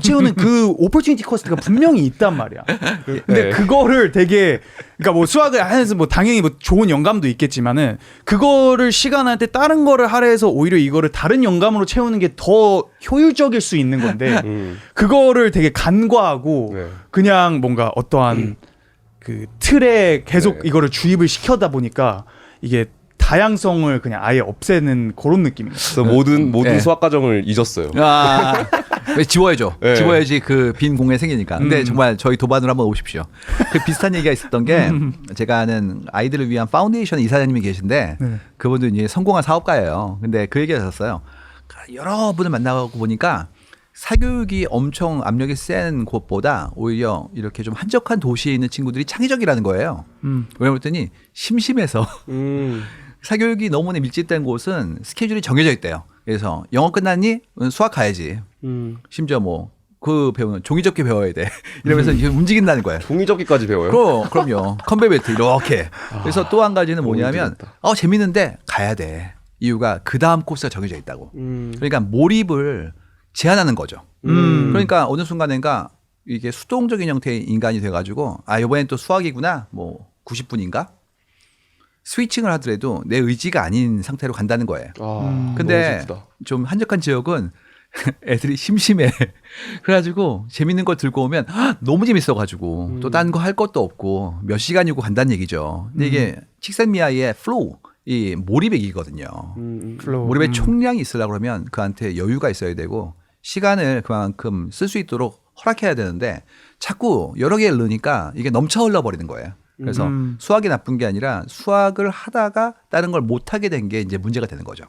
채우는 그 오퍼튜니티 코스트가 분명히 있단 말이야. 근데 네. 그거를 되게 그러니까 뭐 수학을 하면서 뭐 당연히 뭐 좋은 영감도 있겠지만은 그거를 시간할 때 다른 거를 하려 해서 오히려 이거를 다른 영감으로 채우는 게 더 효율적일 수 있는 건데 그거를 되게 간과하고 네. 그냥 뭔가 어떠한 그 틀에 계속 네. 이거를 주입을 시켜다 보니까 이게 다양성을 그냥 아예 없애는 그런 느낌인 거예요. 그래서 모든 네. 수학 과정을 잊었어요. 아, 왜 지워야죠. 네. 지워야지 그 빈 공간이 생기니까. 근데 정말 저희 도반으로 한번 오십시오. 그 비슷한 얘기가 있었던 게 제가 아는 아이들을 위한 파운데이션 이사장님이 계신데 네. 그분도 이제 성공한 사업가예요. 근데 그 얘기를 하셨어요. 여러 분을 만나고 보니까 사교육이 엄청 압력이 센 곳보다 오히려 이렇게 좀 한적한 도시에 있는 친구들이 창의적이라는 거예요. 왜냐면 그랬더니 심심해서 사교육이 너무나 밀집된 곳은 스케줄이 정해져 있대요. 그래서 영어 끝났니? 수학 가야지. 심지어 뭐 그 배우는 종이접기 배워야 돼. 이러면서 이게 움직인다는 거예요. 종이접기까지 배워요. 그럼요. 컨베이 벨트 이렇게. 그래서 또 한 가지는 뭐냐면 재밌다. 재밌는데 가야 돼. 이유가 그 다음 코스가 정해져 있다고. 그러니까 몰입을 제한하는 거죠. 그러니까 어느 순간인가 이게 수동적인 형태의 인간이 돼가지고 이번엔 또 수학이구나. 뭐 90분인가? 스위칭을 하더라도 내 의지가 아닌 상태로 간다는 거예요. 근데 너무 슬프다. 좀 한적한 지역은 애들이 심심해. 그래가지고 재밌는 걸 들고 오면 너무 재밌어가지고 또 딴 거 할 것도 없고 몇 시간이고 간다는 얘기죠. 근데 이게 칙센미아의 플로우, 이 몰입의 얘기거든요. 몰입의 총량이 있으려고 그러면 그한테 여유가 있어야 되고 시간을 그만큼 쓸 수 있도록 허락해야 되는데 자꾸 여러 개를 넣으니까 이게 넘쳐 흘러버리는 거예요. 그래서 수학이 나쁜 게 아니라 수학을 하다가 다른 걸 못하게 된 게 이제 문제가 되는 거죠.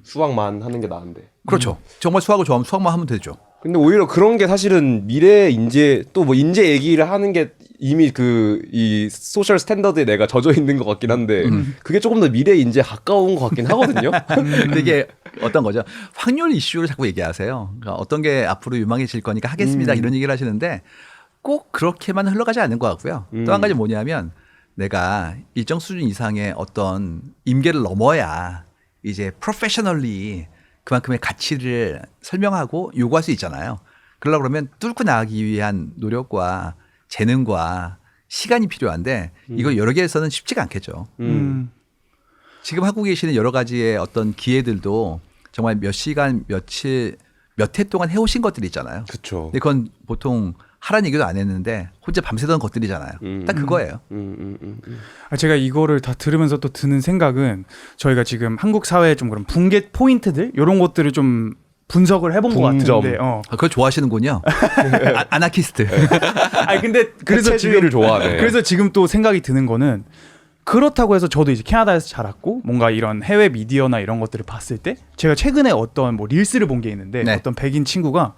수학만 하는 게 나은데. 그렇죠. 정말 수학을 좋아하면 수학만 하면 되죠. 근데 오히려 그런 게 사실은 미래 인재 또 뭐 인재 얘기를 하는 게 이미 이 소셜 스탠더드에 내가 젖어 있는 것 같긴 한데 그게 조금 더 미래 인재에 가까운 것 같긴 하거든요. 근데 이게 어떤 거죠? 확률 이슈를 자꾸 얘기하세요. 그러니까 어떤 게 앞으로 유망해질 거니까 하겠습니다. 이런 얘기를 하시는데 꼭 그렇게만 흘러가지 않는 것 같고요. 또 한 가지 뭐냐면 내가 일정 수준 이상의 어떤 임계를 넘어야 이제 프로페셔널리 그만큼의 가치를 설명하고 요구할 수 있잖아요. 그러려고 그러면 뚫고 나가기 위한 노력과 재능과 시간이 필요한데 이거 여러 개에서는 쉽지가 않겠죠. 지금 하고 계시는 여러 가지의 어떤 기회들도 정말 몇 시간, 며칠, 몇 해 동안 해오신 것들이 있잖아요. 그렇죠. 근데 그건 보통 하라는 얘기도 안 했는데 혼자 밤새던 것들이잖아요. 딱 그거예요. 제가 이거를 다 들으면서 또 드는 생각은 저희가 지금 한국 사회의 좀 그런 붕괴 포인트들 이런 것들을 좀 분석을 해본 것 붕점. 같은데. 그걸 좋아하시는군요. 아나키스트. 아니 근데 그래서 해체주의를 좋아하네. 그래서 지금 또 생각이 드는 거는 그렇다고 해서 저도 이제 캐나다에서 자랐고 뭔가 이런 해외 미디어나 이런 것들을 봤을 때 제가 최근에 어떤 뭐 릴스를 본 게 있는데 네. 어떤 백인 친구가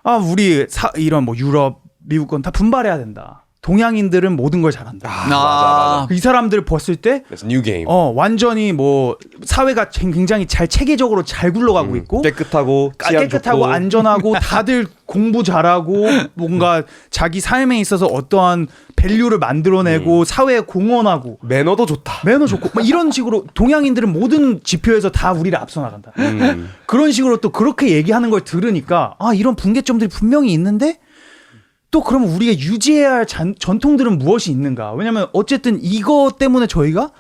우리 이런 뭐 유럽, 미국 건 다 분발해야 된다. 동양인들은 모든 걸 잘한다. 맞아. 이 사람들을 봤을 때 It's a new game. 완전히 뭐 사회가 굉장히 잘 체계적으로 잘 굴러가고 있고 깨끗하고 치안 깨끗하고 좋고. 안전하고 다들 공부 잘하고 뭔가 자기 삶에 있어서 어떠한 밸류를 만들어내고 사회에 공헌하고 매너도 좋다. 매너 좋고 막 이런 식으로 동양인들은 모든 지표에서 다 우리를 앞서 나간다. 그런 식으로 또 그렇게 얘기하는 걸 들으니까 이런 붕괴점들이 분명히 있는데 또 그러면 우리가 유지해야 할 전통들은 무엇이 있는가? 왜냐면 어쨌든 이거 때문에 저희가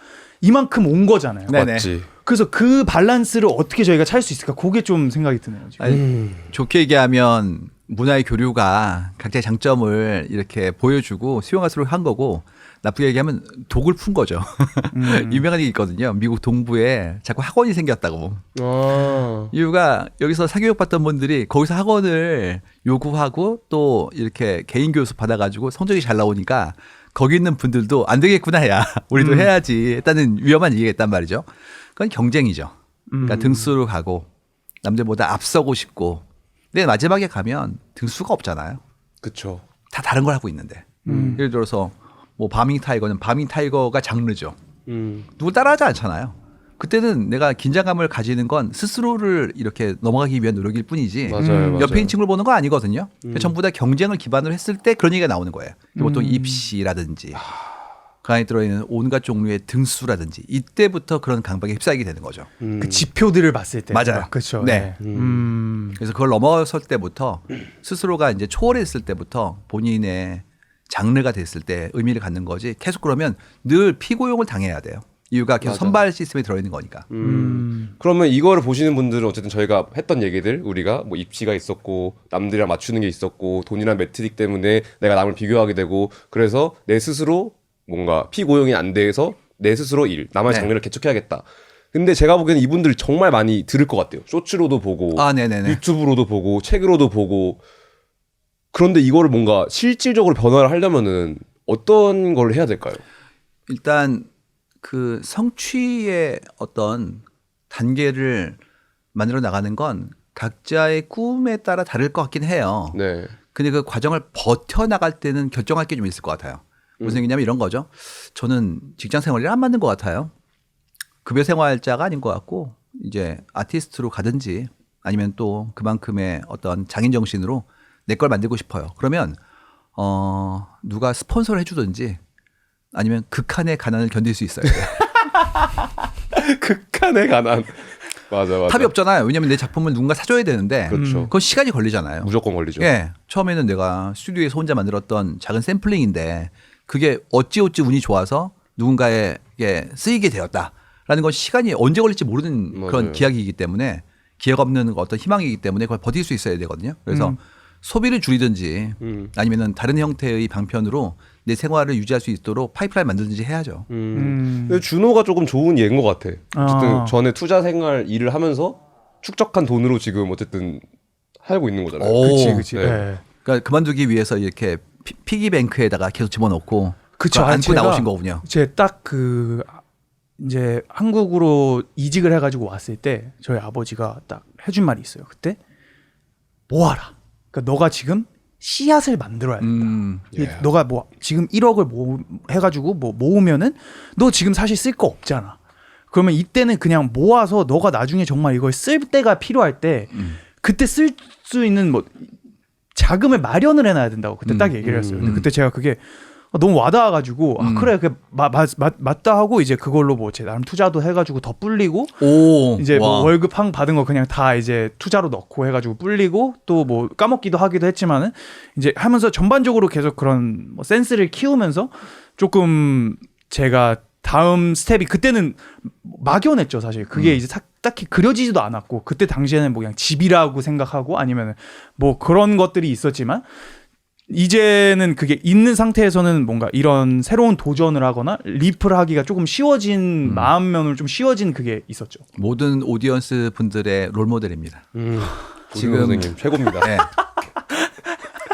이만큼 온 거잖아요. 네네. 맞지. 그래서 그 밸런스를 어떻게 저희가 찾을 수 있을까? 그게 좀 생각이 드네요. 지금. 아니, 좋게 얘기하면 문화의 교류가 각자의 장점을 이렇게 보여주고 수용할수록 한 거고 나쁘게 얘기하면 독을 푼 거죠. 유명한 얘기 있거든요. 미국 동부에 자꾸 학원이 생겼다고. 아. 이유가 여기서 사교육 받던 분들이 거기서 학원을 요구하고 또 이렇게 개인 교수 받아가지고 성적이 잘 나오니까 거기 있는 분들도 안 되겠구나 야 우리도 해야지 했다는 위험한 얘기가 있단 말이죠. 그건 경쟁이죠. 그러니까 등수로 가고 남들보다 앞서고 싶고 근데 마지막에 가면 등수가 없잖아요. 그쵸. 다 다른 걸 하고 있는데 예를 들어서 뭐 바밍 타이거는 바밍 타이거가 장르죠. 누굴 따라하지 않잖아요. 그때는 내가 긴장감을 가지는 건 스스로를 이렇게 넘어가기 위한 노력일 뿐이지 맞아요. 옆에 있는 친구를 보는 거 아니거든요. 전부 다 경쟁을 기반으로 했을 때 그런 얘기가 나오는 거예요. 보통 입시라든지 그 안에 들어있는 온갖 종류의 등수라든지 이때부터 그런 강박에 휩싸이게 되는 거죠. 그 지표들을 봤을 때. 맞아요. 그렇죠. 네. 네. 그래서 그걸 넘어설 때부터 스스로가 이제 초월했을 때부터 본인의 장르가 됐을 때 의미를 갖는 거지 계속 그러면 늘 피고용을 당해야 돼요. 이유가 계속 맞아. 선발 시스템에 들어있는 거니까. 그러면 이거를 보시는 분들은 어쨌든 저희가 했던 얘기들 우리가 뭐 입시가 있었고 남들이랑 맞추는 게 있었고 돈이란 매트릭 때문에 내가 남을 비교하게 되고 그래서 내 스스로 뭔가 피고용이 안 돼서 내 스스로 나만의 네. 장르를 개척해야겠다. 근데 제가 보기에는 이분들 정말 많이 들을 것 같아요. 쇼츠로도 보고 아, 네네네. 유튜브로도 보고 책으로도 보고 그런데 이거를 뭔가 실질적으로 변화를 하려면은 어떤 걸 해야 될까요? 일단 그 성취의 어떤 단계를 만들어 나가는 건 각자의 꿈에 따라 다를 것 같긴 해요. 네. 근데 그 과정을 버텨나갈 때는 결정할 게 좀 있을 것 같아요. 무슨 얘기냐면 이런 거죠. 저는 직장 생활이 안 맞는 것 같아요. 급여 생활자가 아닌 것 같고 이제 아티스트로 가든지 아니면 또 그만큼의 어떤 장인 정신으로 내 걸 만들고 싶어요. 그러면 누가 스폰서를 해주든지 아니면 극한의 가난을 견딜 수 있어요. 극한의 가난. 맞아. 답이 없잖아요. 왜냐하면 내 작품을 누군가 사줘야 되는데 그렇죠. 그건 시간이 걸리잖아요. 무조건 걸리죠. 예, 처음에는 내가 스튜디오에서 혼자 만들었던 작은 샘플링인데 그게 어찌어찌 운이 좋아서 누군가에게 쓰이게 되었다라는 건 시간이 언제 걸릴지 모르는 맞아요. 그런 기약이기 때문에 기회가 없는 어떤 희망이기 때문에 그걸 버틸 수 있어야 되거든요. 그래서 소비를 줄이든지 아니면은 다른 형태의 방편으로 내 생활을 유지할 수 있도록 파이프라인 만들든지 해야죠. 근데 준호가 조금 좋은 예인 것 같아. 어쨌든 전에 투자 생활 일을 하면서 축적한 돈으로 지금 어쨌든 살고 있는 거잖아요. 오. 그치. 네. 네. 그러니까 그만두기 위해서 이렇게 피기뱅크에다가 계속 집어넣고 그쵸. 그걸 안고 제가 나오신 거군요. 제 딱 그 이제 한국으로 이직을 해가지고 왔을 때 저희 아버지가 딱 해준 말이 있어요. 그때 모아라. 그러니까 너가 지금 씨앗을 만들어야 된다. 너가 뭐 지금 1억을 해가지고 뭐 모으면은 너 지금 사실 쓸 거 없잖아. 그러면 이때는 그냥 모아서 너가 나중에 정말 이걸 쓸 때가 필요할 때 그때 쓸 수 있는 뭐 자금을 마련을 해놔야 된다고 그때 딱 얘기를 했어요. 근데 그때 제가 그게 너무 와닿아가지고 그래 그 맞다 하고 이제 그걸로 뭐 제 나름 투자도 해가지고 더 불리고 오, 이제 뭐 와. 월급 받은 거 그냥 다 이제 투자로 넣고 해가지고 불리고 또 뭐 까먹기도 하기도 했지만은 이제 하면서 전반적으로 계속 그런 뭐 센스를 키우면서 조금 제가 다음 스텝이 그때는 막연했죠 사실 그게 이제 딱히 그려지지도 않았고 그때 당시에는 뭐 그냥 집이라고 생각하고 아니면 뭐 그런 것들이 있었지만 이제는 그게 있는 상태에서는 뭔가 이런 새로운 도전을 하거나 리프를 하기가 조금 쉬워진 마음면으로 좀 쉬워진 그게 있었죠. 모든 오디언스 분들의 롤 모델입니다. 지금 선생님 최고입니다. 네.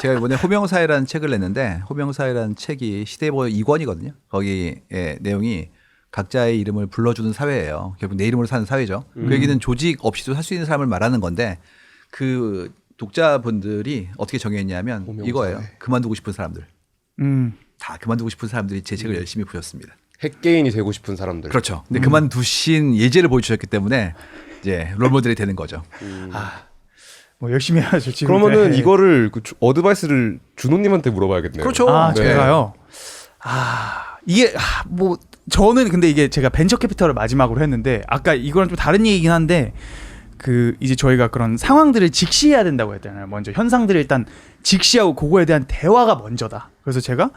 제가 이번에 호명사회라는 책을 냈는데 호명사회라는 책이 시대보 2권이거든요. 거기에 내용이 각자의 이름을 불러주는 사회예요. 결국 내 이름으로 사는 사회죠. 그 얘기는 조직 없이도 살 수 있는 사람을 말하는 건데 그 독자분들이 어떻게 정했냐면 호명사회. 이거예요. 그만두고 싶은 사람들. 음. 다 그만두고 싶은 사람들이 제 책을 열심히 보셨습니다. 핵개인이 되고 싶은 사람들. 그렇죠. 근데 그만두신 예제를 보여주셨기 때문에 이제 롤모델이 되는 거죠. 뭐 열심히 해야죠. 지금 그러면은 네. 이거를 그 준호님한테 물어봐야겠네요. 그렇죠. 아 네. 제가요. 이게 뭐 저는 근데 이게 제가 벤처 캐피털을 마지막으로 했는데 아까 이거랑 좀 다른 얘기긴 한데 그 이제 저희가 그런 상황들을 직시해야 된다고 했잖아요. 먼저 현상들을 일단 직시하고 그거에 대한 대화가 먼저다. 그래서 제가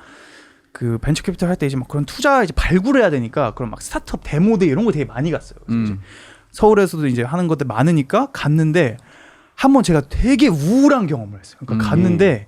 그 벤처 캐피털 할 때 이제 막 그런 투자 이제 발굴해야 되니까 그런 막 스타트업 데모데 이런 거 되게 많이 갔어요. 그래서 이제 서울에서도 이제 하는 것들 많으니까 갔는데 한번 제가 되게 우울한 경험을 했어요. 그러니까 갔는데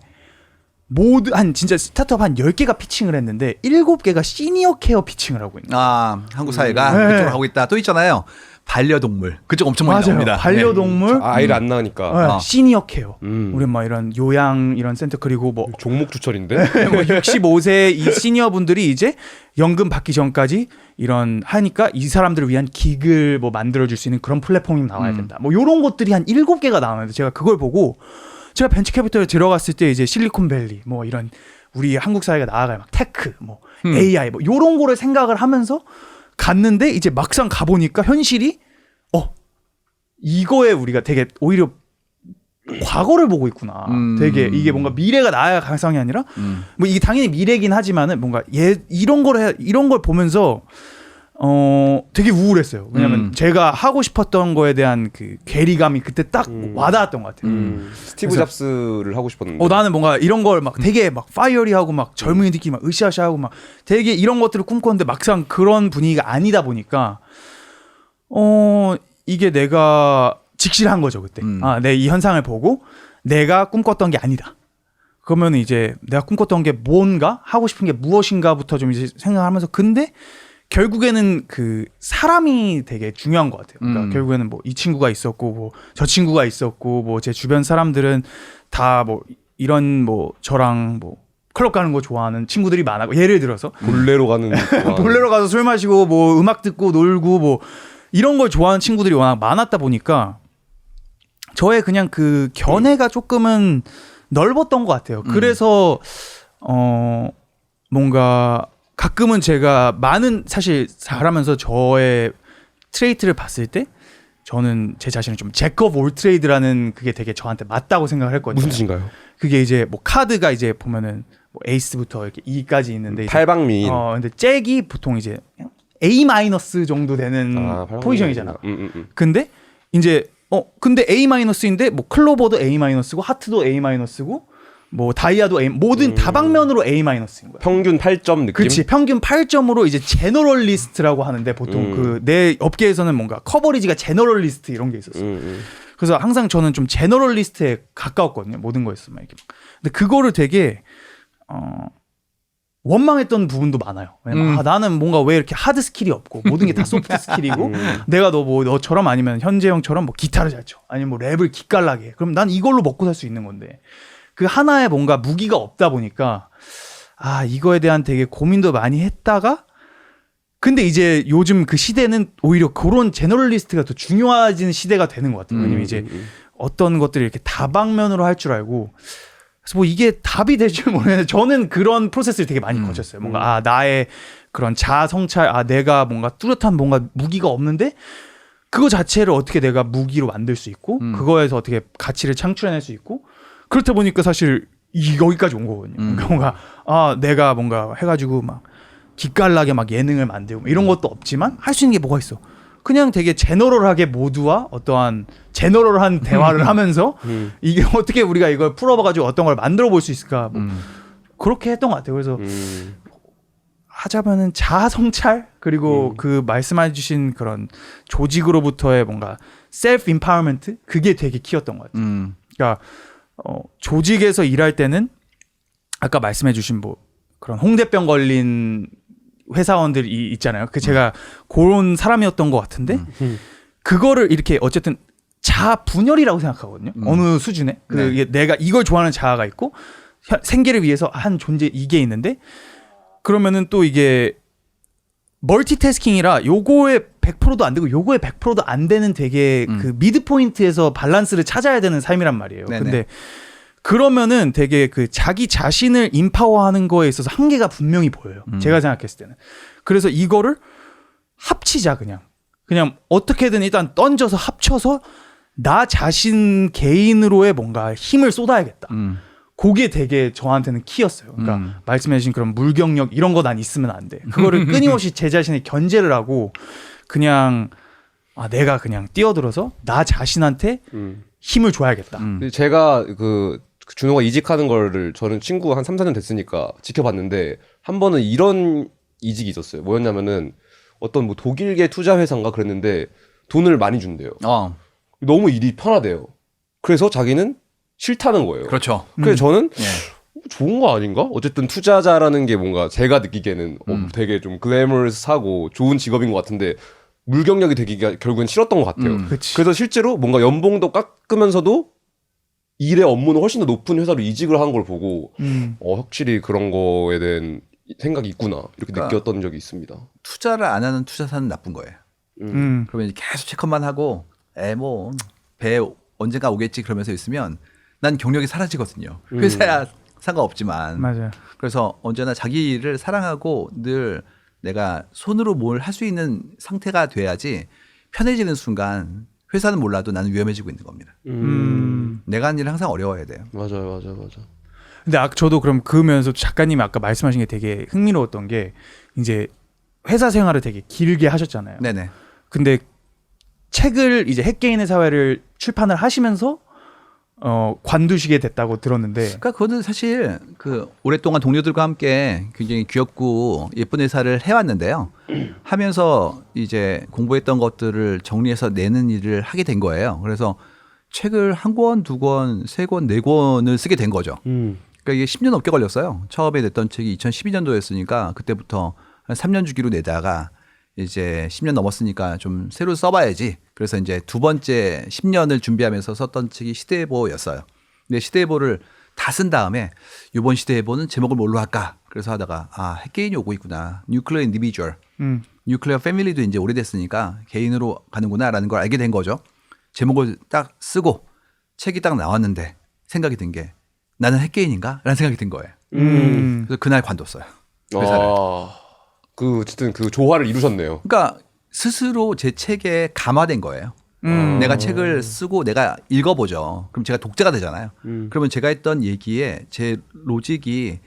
모두 한 진짜 스타트업 한 10개가 피칭을 했는데 7개가 시니어 케어 피칭을 하고 있는 거예요. 아, 한국 사회가 네. 그쪽으로 하고 있다. 또 있잖아요. 반려동물. 그쪽 엄청 많이 맞아요. 나옵니다. 반려동물, 아이를 안 낳으니까 시니어 케어. 음. 우리 막 이런 요양 이런 센터 그리고 뭐 종목 추천인데 뭐 65세 이 시니어 분들이 이제 연금 받기 전까지 이런 하니까 이 사람들을 위한 기글 뭐 만들어줄 수 있는 그런 플랫폼이 나와야 된다. 뭐 이런 것들이 한 7개가 나오는데 제가 그걸 보고 제가 벤처 캐피털에 들어갔을 때 이제 실리콘밸리 뭐 이런 우리 한국 사회가 나아갈 막 테크 뭐 AI 뭐 이런 거를 생각을 하면서 갔는데 이제 막상 가보니까 현실이 이거에 우리가 되게 오히려 과거를 보고 있구나. 되게 이게 뭔가 미래가 나아야 가상이 아니라 뭐 이게 당연히 미래긴 하지만은 뭔가 이런 걸 보면서 되게 우울했어요. 왜냐면 제가 하고 싶었던 거에 대한 그 괴리감이 그때 딱 와닿았던 것 같아요. 스티브 잡스를 하고 싶었는데 나는 뭔가 이런 걸 막 되게 막 파이어리하고 막 젊은이들끼리 막 으쌰으쌰하고 막 되게 이런 것들을 꿈꿨는데 막상 그런 분위기가 아니다 보니까 이게 내가 직실한 거죠 그때. 내 이 현상을 보고 내가 꿈꿨던 게 아니다. 그러면 이제 내가 꿈꿨던 게 뭔가 하고 싶은 게 무엇인가부터 좀 이제 생각하면서 근데 결국에는 그 사람이 되게 중요한 것 같아요. 그러니까 결국에는 뭐 이 친구가 있었고 뭐 저 친구가 있었고 뭐 제 주변 사람들은 다 뭐 이런 뭐 저랑 뭐 클럽 가는 거 좋아하는 친구들이 많아고 예를 들어서 볼레로 가는 볼레로 가서 술 마시고 뭐 음악 듣고 놀고 뭐 이런 걸 좋아하는 친구들이 워낙 많았다 보니까 저의 그냥 그 견해가 조금은 넓었던 것 같아요. 그래서 뭔가 가끔은 제가 많은 사실 잘하면서 저의 트레이트를 봤을 때 저는 제 자신을 좀 잭 오브 올 트레이드라는 그게 되게 저한테 맞다고 생각을 했거든요. 무슨 뜻인가요? 그게 이제 뭐 카드가 이제 보면은 뭐 에이스부터 이렇게 E까지 있는데 이제 팔방미인 근데 잭이 보통 이제 A 마이너스 정도 되는 포지션이잖아. 근데 이제 근데 A 마이너스인데 뭐 클로버도 A 마이너스고 하트도 A 마이너스고 뭐 다이아도 A 모든 다방면으로 A 마이너스인 거야. 평균 8점 느낌? 그렇지. 평균 8점으로 이제 제너럴리스트라고 하는데 보통 그 내 업계에서는 뭔가 커버리지가 제너럴리스트 이런 게 있었어. 그래서 항상 저는 좀 제너럴리스트에 가까웠거든요. 모든 거에서 막 이렇게. 근데 그거를 되게 원망했던 부분도 많아요. 왜냐면 나는 뭔가 왜 이렇게 하드 스킬이 없고 모든 게 다 소프트 스킬이고 내가 너처럼 아니면 현재 형처럼 뭐 기타를 잘 쳐. 아니면 뭐 랩을 기깔나게 해. 그럼 난 이걸로 먹고 살 수 있는 건데. 그 하나에 뭔가 무기가 없다 보니까 이거에 대한 되게 고민도 많이 했다가 근데 이제 요즘 그 시대는 오히려 그런 제너럴리스트가 더 중요해지는 시대가 되는 것 같아요. 왜냐면 이제 어떤 것들을 이렇게 다방면으로 할 줄 알고 그래서 뭐 이게 답이 될 줄 모르겠는데 저는 그런 프로세스를 되게 많이 거쳤어요. 뭔가 나의 그런 자아 성찰 내가 뭔가 뚜렷한 뭔가 무기가 없는데 그거 자체를 어떻게 내가 무기로 만들 수 있고 그거에서 어떻게 가치를 창출해낼 수 있고 그렇다 보니까 사실 여기까지 온 거거든요. 그러니까 뭔가 내가 뭔가 해가지고 막 기깔나게 막 예능을 만들고 이런 것도 없지만 할 수 있는 게 뭐가 있어? 그냥 되게 제너럴하게 모두와 어떠한 제너럴한 대화를 하면서 이게 어떻게 우리가 이걸 풀어봐가지고 어떤 걸 만들어 볼 수 있을까? 뭐 그렇게 했던 것 같아요. 그래서 하자면은 자아 성찰 그리고 그 말씀해주신 그런 조직으로부터의 뭔가 셀프 임파워먼트 그게 되게 키웠던 것 같아요. 그러니까 조직에서 일할 때는 아까 말씀해주신 뭐 그런 홍대병 걸린 회사원들이 있잖아요. 그 제가 그런 사람이었던 것 같은데 그거를 이렇게 어쨌든 자아 분열이라고 생각하거든요. 어느 수준에 이게 내가 이걸 좋아하는 자아가 있고 생계를 위해서 한 존재 이게 있는데 그러면은 또 이게 멀티태스킹이라 요거에 100%도 안 되고 요거에 100%도 안 되는 되게 그 미드 포인트에서 밸런스를 찾아야 되는 삶이란 말이에요. 네네. 근데 그러면은 되게 그 자기 자신을 인파워하는 거에 있어서 한계가 분명히 보여요. 제가 생각했을 때는. 그래서 이거를 합치자 그냥 어떻게든 일단 던져서 합쳐서 나 자신 개인으로의 뭔가 힘을 쏟아야겠다. 그게 되게 저한테는 키였어요. 그러니까 말씀해주신 그런 물경력 이런 거 난 있으면 안 돼. 그거를 끊임없이 제 자신에 견제를 하고 그냥 내가 그냥 뛰어들어서 나 자신한테 힘을 줘야겠다. 제가 그 준호가 이직하는 거를 저는 친구 한 3, 4년 됐으니까 지켜봤는데 한 번은 이런 이직이 있었어요. 뭐였냐면은 어떤 뭐 독일계 투자 회사인가 그랬는데 돈을 많이 준대요. 너무 일이 편하대요. 그래서 자기는 싫다는 거예요. 그렇죠. 그래서 저는 예. 좋은 거 아닌가? 어쨌든 투자자라는 게 뭔가 제가 느끼기에는 되게 좀 글래머러스하고 좋은 직업인 것 같은데 물경력이 되기가 결국엔 싫었던 것 같아요. 그치. 그래서 실제로 뭔가 연봉도 깎으면서도 일의 업무는 훨씬 더 높은 회사로 이직을 한 걸 보고 확실히 그런 거에 대한 생각이 있구나 이렇게 그러니까 느꼈던 적이 있습니다. 투자를 안 하는 투자사는 나쁜 거예요. 그러면 이제 계속 체크만 하고 뭐 배 언젠가 오겠지 그러면서 있으면 난 경력이 사라지거든요. 회사야 상관없지만. 맞아요. 그래서 언제나 자기 일을 사랑하고 늘 내가 손으로 뭘 할 수 있는 상태가 돼야지 편해지는 순간 회사는 몰라도 나는 위험해지고 있는 겁니다. 내가 하는 일을 항상 어려워야 돼요. 맞아요. 근데 저도 그럼 그러면서 작가님이 아까 말씀하신 게 되게 흥미로웠던 게 이제 회사 생활을 되게 길게 하셨잖아요. 네네. 근데 책을 이제 핵개인의 사회를 출판을 하시면서 관두시게 됐다고 들었는데 그러니까 그거는 사실 그 오랫동안 동료들과 함께 굉장히 귀엽고 예쁜 회사를 해왔는데요. 하면서 이제 공부했던 것들을 정리해서 내는 일을 하게 된 거예요. 그래서 책을 한 권, 두 권, 세 권, 네 권을 쓰게 된 거죠. 그러니까 이게 10년 넘게 걸렸어요. 처음에 냈던 책이 2012년도였으니까 그때부터 한 3년 주기로 내다가 이제 10년 넘었으니까 좀 새로 써봐야지. 그래서 이제 두 번째 10년을 준비하면서 썼던 책이 시대해보였어요. 근데 시대해보를 다 쓴 다음에 이번 시대해보는 제목을 뭘로 할까? 그래서 하다가 핵개인이 오고 있구나. 뉴클리어 인디비주얼. 뉴클리어 패밀리도 이제 오래됐으니까 개인으로 가는구나라는 걸 알게 된 거죠. 제목을 딱 쓰고 책이 딱 나왔는데 생각이 든 게 나는 핵개인인가? 라는 생각이 든 거예요. 그래서 그날 관뒀어요. 회사를. 어쨌든 그 조화를 이루셨네요. 그러니까 스스로 제 책에 감화된 거예요. 내가 책을 쓰고 내가 읽어보죠. 그럼 제가 독자가 되잖아요. 그러면 제가 했던 얘기에 제 로직이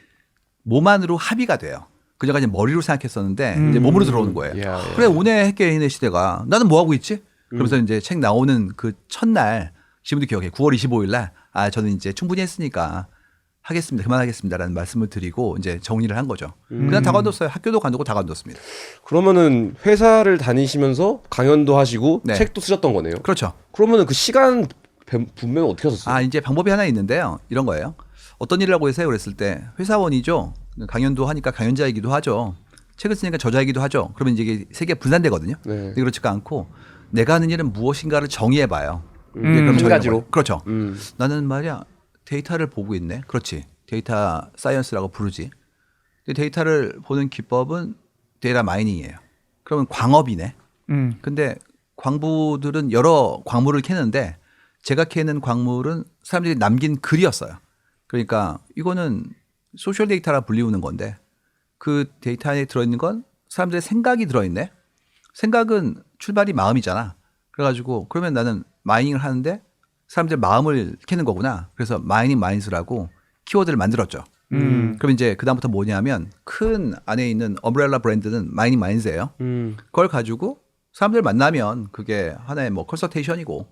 몸 안으로 합의가 돼요. 그전까지 머리로 생각했었는데 이제 몸으로 들어오는 거예요. 그래 오늘 핵개인의 시대가 나는 뭐 하고 있지? 그러면서 이제 책 나오는 그 첫날 지금도 기억해. 9월 25일 날 저는 이제 충분히 했으니까 하겠습니다. 그만하겠습니다라는 말씀을 드리고 이제 정리를 한 거죠. 그냥 다 관뒀어요. 학교도 관두고 다 관뒀습니다. 그러면은 회사를 다니시면서 강연도 하시고 네. 책도 쓰셨던 거네요. 그렇죠. 그러면은 그 시간 분배는 어떻게 하셨어요? 이제 방법이 하나 있는데요. 이런 거예요. 어떤 일을 하고 계세요? 그랬을 때 회사원이죠. 강연도 하니까 강연자이기도 하죠. 책을 쓰니까 저자이기도 하죠. 그러면 이제 이게 세 개가 분산되거든요. 네. 근데 그렇지가 않고 내가 하는 일은 무엇인가를 정의해 봐요. 한 가지로? 그렇죠. 나는 말이야 데이터를 보고 있네. 그렇지. 데이터 사이언스라고 부르지. 근데 데이터를 보는 기법은 데이터 마이닝이에요. 그러면 광업이네. 근데 광부들은 여러 광물을 캐는데 제가 캐는 광물은 사람들이 남긴 글이었어요. 그러니까 이거는 소셜 데이터라 불리우는 건데 그 데이터 안에 들어있는 건 사람들의 생각이 들어있네. 생각은 출발이 마음이잖아. 그래가지고 그러면 나는 마이닝을 하는데 사람들 마음을 캐는 거구나. 그래서 마이닝 마인즈라고 키워드를 만들었죠. 그럼 이제 그다음부터 뭐냐면 큰 안에 있는 엄브렐라 브랜드는 마이닝 마인즈예요. 그걸 가지고 사람들 만나면 그게 하나의 뭐 컨설테이션이고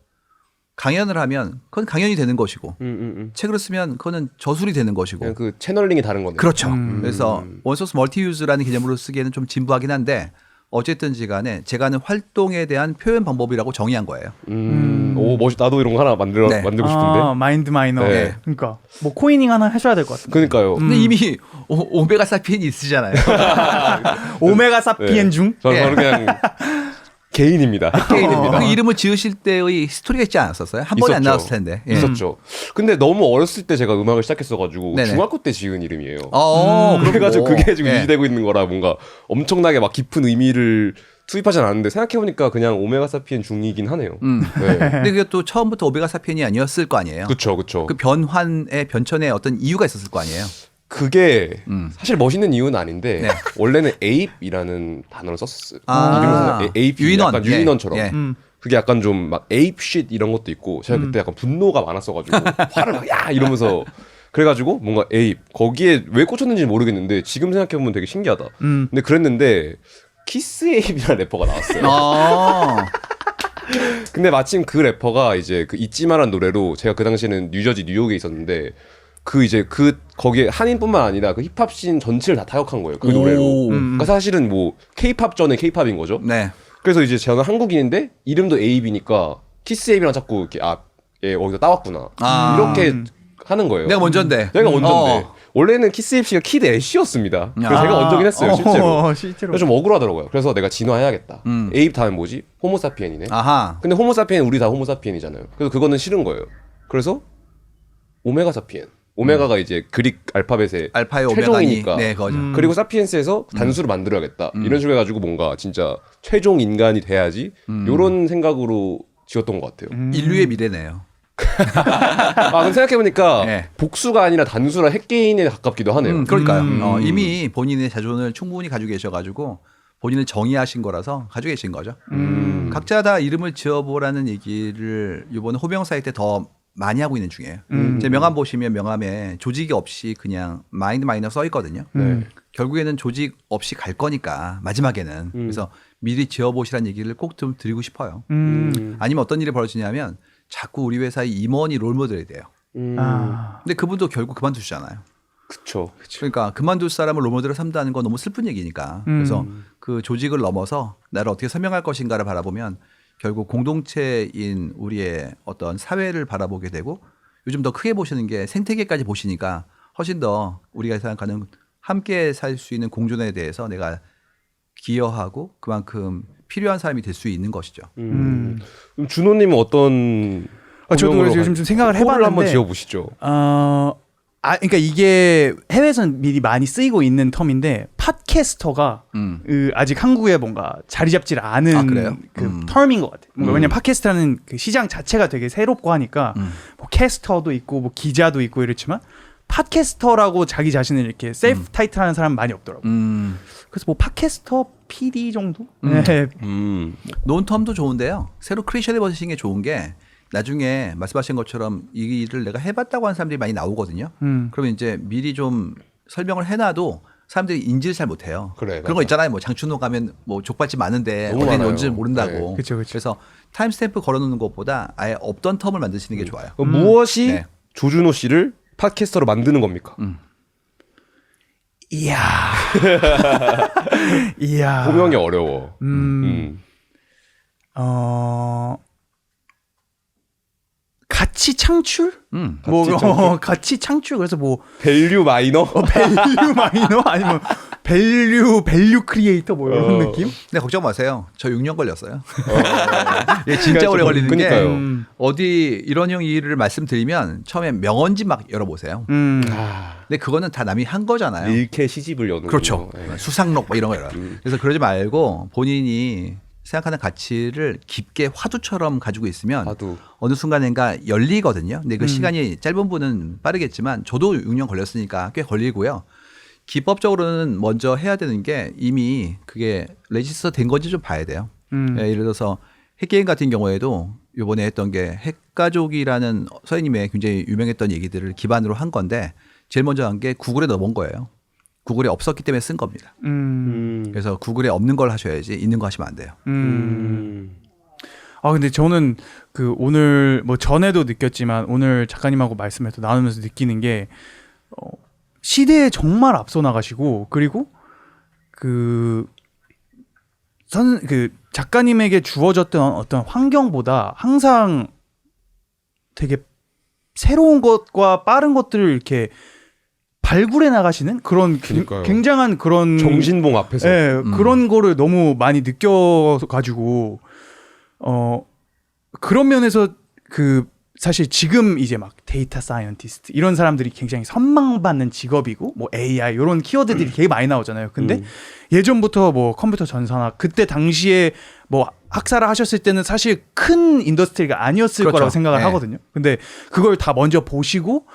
강연을 하면 그건 강연이 되는 것이고 책을 쓰면 그거는 저술이 되는 것이고 그냥 그 채널링이 다른 거네요. 그렇죠. 그래서 원소스 멀티유즈라는 개념으로 쓰기에는 좀 진부하긴 한데 어쨌든지 간에 제가 하는 활동에 대한 표현 방법이라고 정의한 거예요. 오 멋있. 나도 이런 거 하나 만들고 싶은데. 마인드 마이너. 네. 그러니까 뭐 코이닝 하나 하셔야 될 것 같은데. 그러니까요. 근데 이미 오메가 사피엔이 있으잖아요. 오메가 사피엔 중. 저는 그냥 개인입니다. 그 이름을 지으실 때의 스토리가 있지 않았었어요? 한 번에 안 있었죠. 나왔을 텐데. 예. 있었죠. 근데 너무 어렸을 때 제가 음악을 시작했어가지고 네네. 중학교 때 지은 이름이에요. 그럼 그래가지고 뭐. 그게 지금 예. 유지되고 있는 거라 뭔가 엄청나게 막 깊은 의미를 투입하진 않았는데 생각해보니까 그냥 오메가 사피엔 중이긴 하네요. 네. 근데 그게 또 처음부터 오메가 사피엔이 아니었을 거 아니에요? 그쵸. 그 변천에 어떤 이유가 있었을 거 아니에요? 그게 사실 멋있는 이유는 아닌데 네. 원래는 에입이라는 단어를 썼었어요. 아. 이름에서 에입 유인원. 약간 유인원처럼. 예. 그게 약간 좀 막 에입 쉿 이런 것도 있고 제가 그때 약간 분노가 많았어가지고 화를 막 야 이러면서 그래가지고 뭔가 에입 거기에 왜 꽂혔는지 모르겠는데 지금 생각해보면 되게 신기하다. 근데 그랬는데 키스 에입이라는 래퍼가 나왔어요. 근데 마침 그 래퍼가 이제 그 잊지마란 노래로 제가 그 당시에는 뉴저지 뉴욕에 있었는데 거기에 한인뿐만 아니라 그 힙합 씬 전체를 다 타격한 거예요. 그 노래로. 그러니까 사실은 뭐 케이팝 전에 케이팝인 거죠. 네. 그래서 이제 저는 한국인인데 이름도 에이비니까 키스 에이비랑 자꾸 이렇게 어디서 따왔구나. 아. 이렇게 하는 거예요. 내가 먼저인데. 내가 먼저인데. 어. 원래는 키스 입시가 키드 애쉬였습니다. 그래서 아. 제가 먼저긴 했어요, 실제로. 실제로. 그래서 좀 억울하더라고요. 그래서 내가 진화해야겠다. 음. 에입 다음에 뭐지? 호모사피엔이네. 아하. 근데 호모사피엔 우리 다 호모사피엔이잖아요. 그래서 그거는 싫은 거예요. 그래서 오메가 사피엔. 오메가가 이제 그릭 알파벳의 알파의 최종이니까. 오메가니. 네, 그거죠. 그리고 사피엔스에서 단수를 만들어야겠다. 이런 식으로 해가지고 뭔가 진짜 최종 인간이 돼야지. 이런 생각으로 지었던 것 같아요. 인류의 미래네요. 아, 그럼 생각해보니까 네. 복수가 아니라 단수라 핵개인에 가깝기도 하네요. 그러니까요. 이미 본인의 자존을 충분히 가지고 계셔가지고 본인을 정의하신 거라서 가지고 계신 거죠. 각자 다 이름을 지어보라는 얘기를 이번 호명 사이트 때 더 많이 하고 있는 중이에요. 제 명함 보시면 명함에 조직이 없이 그냥 마인드 마이너 써 있거든요. 결국에는 조직 없이 갈 거니까 마지막에는 그래서 미리 지어보시라는 얘기를 꼭 좀 드리고 싶어요. 아니면 어떤 일이 벌어지냐면 자꾸 우리 회사의 임원이 롤모델이 돼요. 아. 근데 그분도 결국 그만두시잖아요. 그쵸. 그러니까 그만둘 사람을 롤모델로 삼다는 건 너무 슬픈 얘기니까. 그래서 그 조직을 넘어서 나를 어떻게 설명할 것인가를 바라보면 결국 공동체인 우리의 어떤 사회를 바라보게 되고 요즘 더 크게 보시는 게 생태계까지 보시니까 훨씬 더 우리가 생각하는 함께 살 수 있는 공존에 대해서 내가 기여하고 그만큼 필요한 사람이 될 수 있는 것이죠. 그럼 준호님은 어떤 저도 호명으로 그래서 요즘 좀 생각을 호를 해봤는데 한번 지어보시죠. 그러니까 이게 해외에서는 미리 많이 쓰이고 있는 텀인데 팟캐스터가 아직 한국에 뭔가 자리 잡질 않은 아, 그래요? 그 텀인 것 같아요. 왜냐면 팟캐스트라는 그 시장 자체가 되게 새롭고 하니까 뭐 캐스터도 있고 뭐 기자도 있고 이렇지만 팟캐스터라고 자기 자신을 이렇게 셀프 타이틀하는 사람은 많이 없더라고요. 그래서 뭐 팟캐스터 PD 정도? 네. 논텀도 좋은데요. 새로 크리에이션 해보시는 게 좋은 게 나중에 말씀하신 것처럼 이 일을 내가 해봤다고 하는 사람들이 많이 나오거든요. 그러면 이제 미리 좀 설명을 해놔도 사람들이 인지를 잘 못해요. 그래, 그런 거 있잖아요. 뭐 장춘호 가면 뭐 족발집 많은데 너무 어디는 많아요. 뭔지 모른다고. 네. 그쵸. 그래서 타임스탬프 걸어놓는 것보다 아예 없던 텀을 만드시는 게 좋아요. 그럼 무엇이 네. 조준호 씨를 팟캐스터로 만드는 겁니까? 이야. 이야. 호명이 어려워. 가치 창출? 가치 창출. 그래서 뭐 밸류 마이너? 밸류 마이너 아니면 밸류 크리에이터 뭐 이런 느낌? 근데 걱정 마세요. 저 6년 걸렸어요. 예, 진짜 오래 걸리는 그러니까요. 게 어디 이런 형 일을 말씀드리면 처음에 명언집 막 열어보세요. 근데 그거는 다 남이 한 거잖아요. 일캐 시집을 여는 그렇죠. 거죠. 수상록 뭐 이런 거 열어요. 그래서 그러지 말고 본인이 생각하는 가치를 깊게 화두처럼 가지고 있으면 화두. 어느 순간인가 열리거든요. 근데 그 시간이 짧은 분은 빠르겠지만 저도 6년 걸렸으니까 꽤 걸리고요. 기법적으로는 먼저 해야 되는 게 이미 그게 레지스터 된 건지 좀 봐야 돼요. 예, 예를 들어서 핵게임 같은 경우에도 이번에 했던 게 핵가족이라는 서해님의 굉장히 유명했던 얘기들을 기반으로 한 건데 제일 먼저 한 게 구글에 넣어본 거예요. 구글에 없었기 때문에 쓴 겁니다. 그래서 구글에 없는 걸 하셔야지 있는 거 하시면 안 돼요. 근데 저는 그 오늘 뭐 전에도 느꼈지만 오늘 작가님하고 말씀을 또 나누면서 느끼는 게 시대에 정말 앞서 나가시고 그리고 그 작가님에게 주어졌던 어떤 환경보다 항상 되게 새로운 것과 빠른 것들을 이렇게 발굴해 나가시는 그런 그러니까요. 굉장한 그런 정신봉 앞에서. 예, 그런 거를 너무 많이 느껴가지고 그런 면에서 그 사실 지금 이제 막 데이터 사이언티스트 이런 사람들이 굉장히 선망받는 직업이고 뭐 AI 이런 키워드들이 되게 많이 나오잖아요. 근데 예전부터 뭐 컴퓨터 전산학 그때 당시에 뭐 학사를 하셨을 때는 사실 큰 인더스트리가 아니었을 그렇죠. 거라고 생각을 네. 하거든요. 근데 그걸 다 먼저 보시고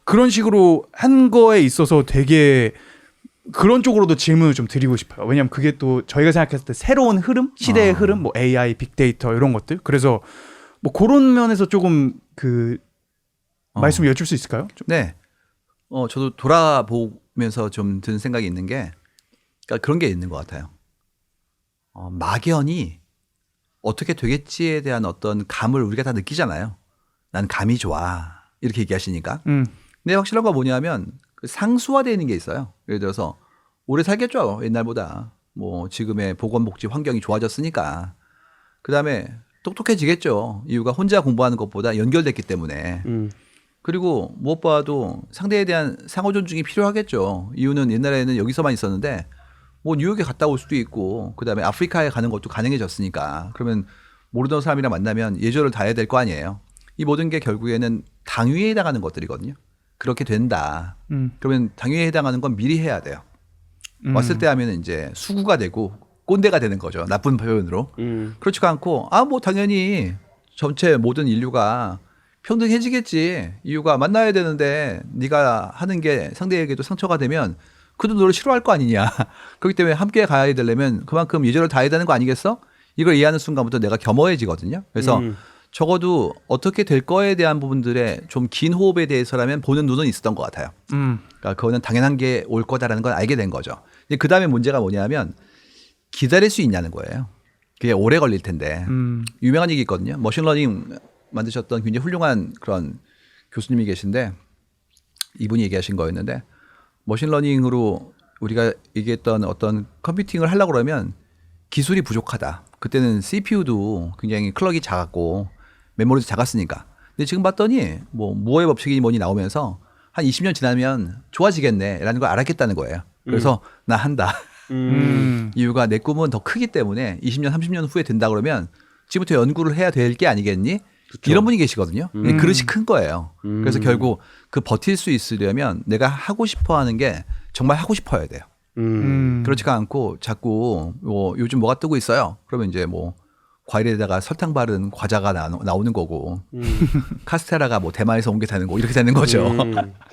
그런 식으로 한 거에 있어서 되게 그런 쪽으로도 질문을 좀 드리고 싶어요. 왜냐하면 그게 또 저희가 생각했을 때 새로운 흐름, 시대의 흐름, 뭐 AI, 빅데이터 이런 것들. 그래서 뭐 그런 면에서 조금 그 말씀 여쭐 수 있을까요? 좀. 네. 저도 돌아보면서 좀 드는 생각이 있는 게 그러니까 그런 게 있는 것 같아요. 막연히 어떻게 되겠지에 대한 어떤 감을 우리가 다 느끼잖아요. 난 감이 좋아. 이렇게 얘기하시니까. 근데 확실한 건 뭐냐면 그 상수화되어 있는 게 있어요. 예를 들어서 오래 살겠죠. 옛날보다. 뭐 지금의 보건복지 환경이 좋아졌으니까. 그다음에 똑똑해지겠죠. 이유가 혼자 공부하는 것보다 연결됐기 때문에. 그리고 무엇보다도 상대에 대한 상호 존중이 필요하겠죠. 이유는 옛날에는 여기서만 있었는데 뭐 뉴욕에 갔다 올 수도 있고 그다음에 아프리카에 가는 것도 가능해졌으니까 그러면 모르던 사람이랑 만나면 예절을 다해야 될 거 아니에요. 이 모든 게 결국에는 당위에 해당하는 것들이거든요. 그렇게 된다. 그러면 당위에 해당하는 건 미리 해야 돼요. 왔을 때 하면 이제 수구가 되고 꼰대가 되는 거죠. 나쁜 표현으로. 그렇지가 않고 뭐 당연히 전체 모든 인류가 평등해지겠지. 이유가 만나야 되는데 네가 하는 게 상대에게도 상처가 되면 그도 너를 싫어할 거 아니냐. 그렇기 때문에 함께 가야 되려면 그만큼 예절을 다해야 되는 거 아니겠어? 이걸 이해하는 순간부터 내가 겸허해지거든요. 그래서 적어도 어떻게 될 거에 대한 부분들의 좀 긴 호흡에 대해서라면 보는 눈은 있었던 것 같아요. 그러니까 그거는 당연한 게 올 거다라는 걸 알게 된 거죠. 그 다음에 문제가 뭐냐면 기다릴 수 있냐는 거예요. 그게 오래 걸릴 텐데. 유명한 얘기 있거든요. 머신러닝 만드셨던 굉장히 훌륭한 그런 교수님이 계신데 이분이 얘기하신 거였는데 머신러닝으로 우리가 얘기했던 어떤 컴퓨팅을 하려고 그러면 기술이 부족하다. 그때는 CPU도 굉장히 클럭이 작았고 메모리도 작았으니까. 근데 지금 봤더니 뭐 무어의 법칙이 뭐니 나오면서 한 20년 지나면 좋아지겠네라는 걸 알았겠다는 거예요. 그래서 나 한다. 이유가 내 꿈은 더 크기 때문에 20년, 30년 후에 된다 그러면 지금부터 연구를 해야 될 게 아니겠니? 그쵸. 이런 분이 계시거든요. 그릇이 큰 거예요. 그래서 결국 그 버틸 수 있으려면 내가 하고 싶어 하는 게 정말 하고 싶어야 돼요. 그렇지가 않고 자꾸 뭐 요즘 뭐가 뜨고 있어요. 그러면 이제 뭐 과일에다가 설탕 바른 과자가 나오는 거고 카스테라가 뭐 대만에서 온 게 되는 거 이렇게 되는 거죠.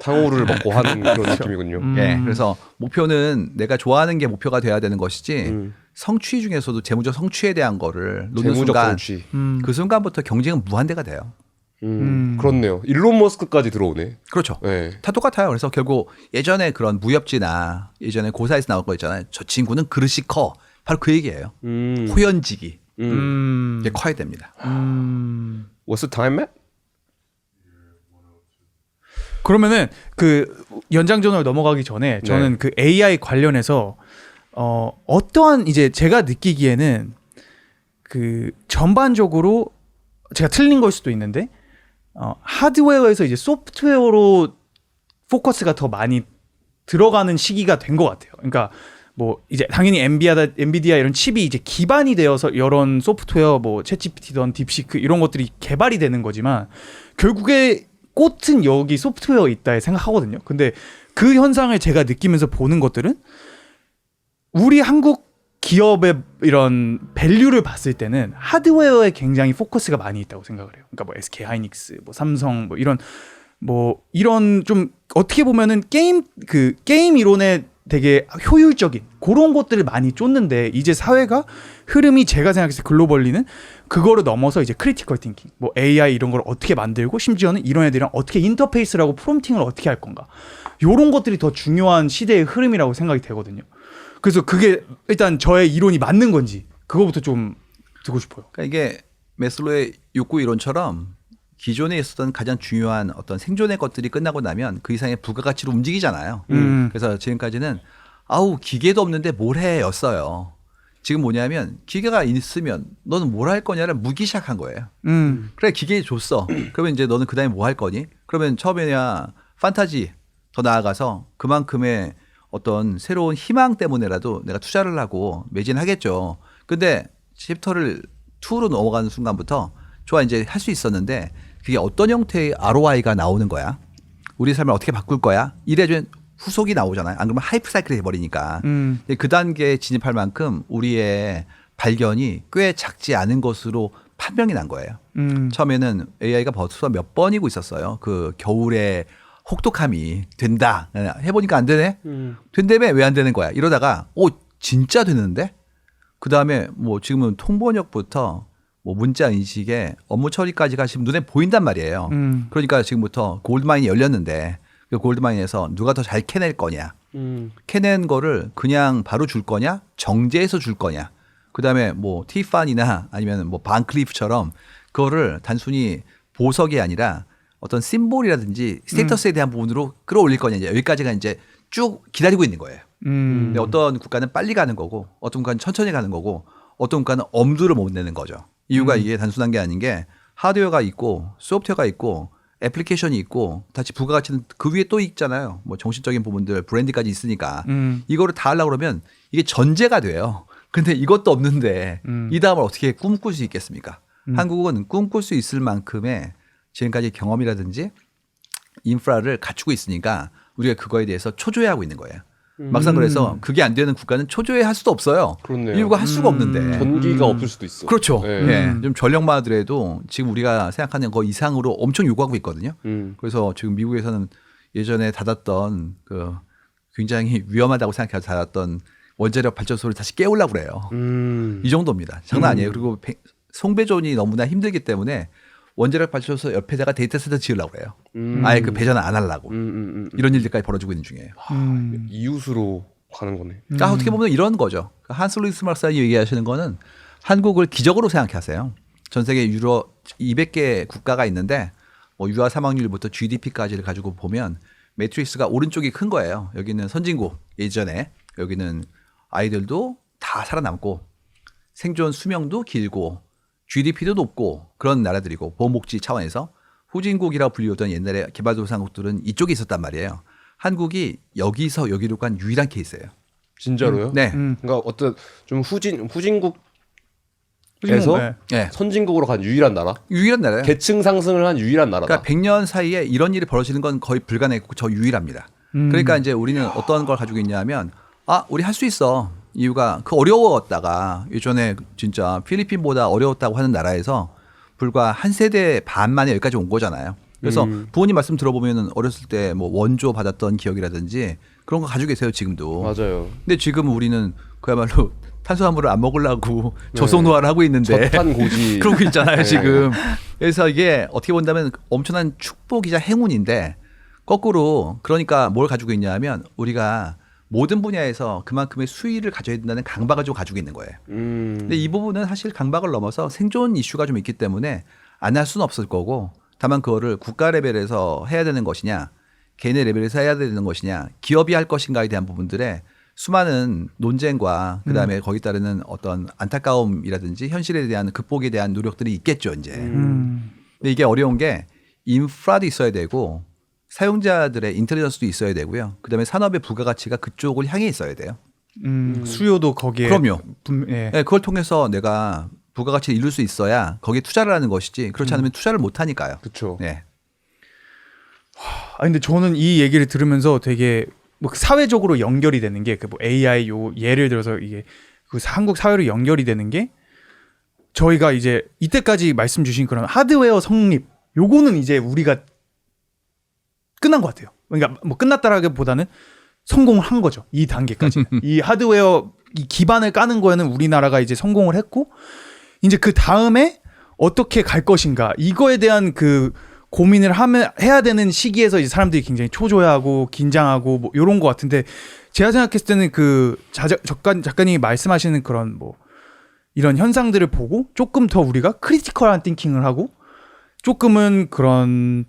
탕후루를 먹고 하는 그런 느낌이군요. 네, 그래서 목표는 내가 좋아하는 게 목표가 돼야 되는 것이지 성취 중에서도 재무적 성취에 대한 거를 놓는 재무적 순간 성취. 그 순간부터 경쟁은 무한대가 돼요. 그렇네요. 일론 머스크까지 들어오네. 그렇죠. 네. 다 똑같아요. 그래서 결국 예전에 그런 무협지나 예전에 고사에서 나올 거 있잖아요. 저 친구는 그릇이 커. 바로 그 얘기예요. 호연지기. 이게 커야 됩니다. What's the time at? 그러면은 그 연장전으로 넘어가기 전에 저는 네. 그 AI 관련해서 어떠한 이제 제가 느끼기에는 그 전반적으로 제가 틀린 걸 수도 있는데 하드웨어에서 이제 소프트웨어로 포커스가 더 많이 들어가는 시기가 된 것 같아요. 그러니까 뭐 이제 당연히 엔비디아 이런 칩이 이제 기반이 되어서 이런 소프트웨어 뭐 챗GPT든 딥시크 이런 것들이 개발이 되는 거지만 결국에 꽃은 여기 소프트웨어에 있다 생각하거든요. 근데 그 현상을 제가 느끼면서 보는 것들은 우리 한국 기업의 이런 밸류를 봤을 때는 하드웨어에 굉장히 포커스가 많이 있다고 생각을 해요. 그러니까 뭐 SK 하이닉스, 뭐 삼성, 뭐 이런 좀 어떻게 보면은 게임 이론에 되게 효율적인 그런 것들을 많이 쫓는데 이제 사회가 흐름이 제가 생각했을 때 글로벌리는 그거를 넘어서 이제 크리티컬 띵킹, 뭐 AI 이런 걸 어떻게 만들고 심지어는 이런 애들이랑 어떻게 인터페이스라고 프롬프팅을 어떻게 할 건가 이런 것들이 더 중요한 시대의 흐름이라고 생각이 되거든요. 그래서 그게 일단 저의 이론이 맞는 건지 그거부터 좀 듣고 싶어요. 그러니까 이게 메슬로의 욕구 이론처럼 기존에 있었던 가장 중요한 어떤 생존의 것들이 끝나고 나면 그 이상의 부가가치로 움직이잖아요. 그래서 지금까지는 기계도 없는데 뭘 해였어요. 지금 뭐냐면 기계가 있으면 너는 뭘 할 거냐를 묻기 시작한 거예요. 그래 기계 줬어. 그러면 이제 너는 그다음에 뭐 할 거니? 그러면 처음에야 판타지 더 나아가서 그만큼의 어떤 새로운 희망 때문에라도 내가 투자를 하고 매진하겠죠. 근데 챕터를 2로 넘어가는 순간부터 좋아 이제 할 수 있었는데 그게 어떤 형태의 ROI가 나오는 거야? 우리 삶을 어떻게 바꿀 거야? 이래준 후속이 나오잖아요. 안 그러면 하이프 사이클이 돼버리니까. 그 단계에 진입할 만큼 우리의 발견이 꽤 작지 않은 것으로 판명이 난 거예요. 처음에는 AI가 벌써 몇 번이고 있었어요. 그 겨울에 혹독함이 된다. 해보니까 안 되네. 된다며 왜 안 되는 거야? 이러다가 진짜 되는데? 그 다음에 뭐 지금은 통번역부터 뭐 문자 인식에 업무 처리까지가 지금 눈에 보인단 말이에요. 그러니까 지금부터 골드마인이 열렸는데 그 골드마인에서 누가 더 잘 캐낼 거냐. 캐낸 거를 그냥 바로 줄 거냐, 정제해서 줄 거냐. 그 다음에 뭐 티파니나 아니면 뭐 반클리프처럼 그거를 단순히 보석이 아니라 어떤 심볼이라든지 스테이터스에 대한 부분으로 끌어올릴 거냐. 이제 여기까지가 이제 쭉 기다리고 있는 거예요. 근데 어떤 국가는 빨리 가는 거고 어떤 국가는 천천히 가는 거고 어떤 국가는 엄두를 못 내는 거죠. 이유가 이게 단순한 게 아닌 게 하드웨어가 있고 소프트웨어가 있고 애플리케이션이 있고 다시 부가가치는 그 위에 또 있잖아요. 뭐 정신적인 부분들 브랜드까지 있으니까 이거를 다 하려고 그러면 이게 전제가 돼요. 근데 이것도 없는데 이 다음을 어떻게 꿈꿀 수 있겠습니까? 한국은 꿈꿀 수 있을 만큼의 지금까지 경험이라든지 인프라를 갖추고 있으니까 우리가 그거에 대해서 초조해하고 있는 거예요. 막상 그래서 그게 안 되는 국가는 초조해할 수도 없어요. 그렇네요. 이유가 할 수가 없는데. 전기가 없을 수도 있어. 그렇죠. 네. 예. 좀 전력만 하더라도 지금 우리가 생각하는 거 이상으로 엄청 요구하고 있거든요. 그래서 지금 미국에서는 예전에 닫았던 그 굉장히 위험하다고 생각해서 닫았던 원자력 발전소를 다시 깨우려고 그래요. 이 정도입니다. 장난 아니에요. 그리고 송배전이 너무나 힘들기 때문에 원자력 발전소 옆에다가 데이터 센터 지으려고 그래요. 아예 그 배전을 안 하려고. 이런 일들까지 벌어지고 있는 중이에요. 이웃으로 가는 거네. 그러니까 어떻게 보면 이런 거죠. 한스 루이스 박사님 얘기하시는 거는 한국을 기적으로 생각하세요. 전 세계 유럽 200개 국가가 있는데 뭐 유아 사망률부터 GDP까지를 가지고 보면 매트릭스가 오른쪽이 큰 거예요. 여기는 선진국 예전에 여기는 아이들도 다 살아남고 생존 수명도 길고 GDP도 높고 그런 나라들이고 보호복지 차원에서 후진국이라고 불리우던 옛날에 개발도상국들은 이쪽에 있었단 말이에요. 한국이 여기서 여기로 간 유일한 케이스예요. 진짜로요? 네. 그러니까 어떤 좀 후진국에서 네. 선진국으로 간 유일한 나라? 유일한 나라예요. 계층 상승을 한 유일한 나라다. 그러니까 100년 사이에 이런 일이 벌어지는 건 거의 불가능했고 저 유일합니다. 그러니까 이제 우리는 어떤 걸 가지고 있냐면 우리 할 수 있어. 이유가 그 어려웠다가 예전에 진짜 필리핀보다 어려웠다고 하는 나라에서 불과 한 세대 반 만에 여기까지 온 거잖아요. 그래서 부모님 말씀 들어보면 어렸을 때 뭐 원조 받았던 기억이라든지 그런 거 가지고 계세요 지금도. 맞아요. 근데 지금 우리는 그야말로 탄수화물을 안 먹으려고 저속노화를 하고 있는데 저탄 고지. 그러고 있잖아요 지금. 그래서 이게 어떻게 본다면 엄청난 축복이자 행운인데 거꾸로 그러니까 뭘 가지고 있냐면 우리가 모든 분야에서 그만큼의 수위를 가져야 된다는 강박을 좀 가지고 있는 거예요. 근데 이 부분은 사실 강박을 넘어서 생존 이슈가 좀 있기 때문에 안 할 수는 없을 거고 다만 그거를 국가 레벨에서 해야 되는 것이냐 개인의 레벨에서 해야 되는 것이냐 기업이 할 것인가에 대한 부분들에 수많은 논쟁과 그다음에 거기 따르는 어떤 안타까움이라든지 현실에 대한 극복에 대한 노력들이 있겠죠 이제. 근데 이게 어려운 게 인프라도 있어야 되고 사용자들의 인텔리전스도 있어야 되고요. 그다음에 산업의 부가가치가 그쪽을 향해 있어야 돼요. 수요도 거기에 그럼요. 예. 네, 그걸 통해서 내가 부가가치를 이룰 수 있어야 거기에 투자를 하는 것이지 그렇지 않으면 투자를 못 하니까요. 그렇죠. 네. 근데 저는 이 얘기를 들으면서 되게 뭐 사회적으로 연결이 되는 게 그 뭐 AI 요 예를 들어서 이게 그 한국 사회로 연결이 되는 게 저희가 이제 이때까지 말씀 주신 그런 하드웨어 성립 요거는 이제 우리가 끝난 것 같아요. 그러니까 뭐 끝났다라기보다는 성공을 한 거죠. 이 단계까지. 이 하드웨어 이 기반을 까는 거에는 우리나라가 이제 성공을 했고 이제 그 다음에 어떻게 갈 것인가 이거에 대한 그 고민을 해야 되는 시기에서 이제 사람들이 굉장히 초조해하고 긴장하고 뭐 이런 것 같은데 제가 생각했을 때는 그 작가님이 말씀하시는 그런 뭐 이런 현상들을 보고 조금 더 우리가 크리티컬한 띵킹을 하고 조금은 그런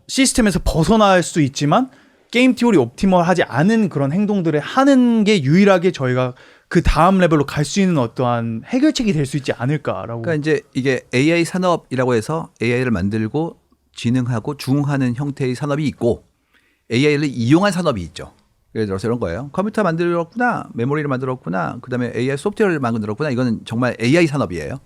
시스템에서 벗어날 수 있지만 게임 티오리 옵티멀하지 않은 그런 행동들을 하는 게 유일하게 저희가 그 다음 레벨로 갈 수 있는 어떠한 해결책이 될 수 있지 않을까라고. 그러니까 이제 이게 AI 산업이라고 해서 AI를 만들고 진흥하고 중흥하는 형태의 산업이 있고 AI를 이용한 산업이 있죠. 예를 들어서 이런 거예요. 컴퓨터 만들었구나, 메모리를 만들었구나, 그다음에 AI 소프트웨어를 만들었구나. 이거는 정말 AI 산업이에요.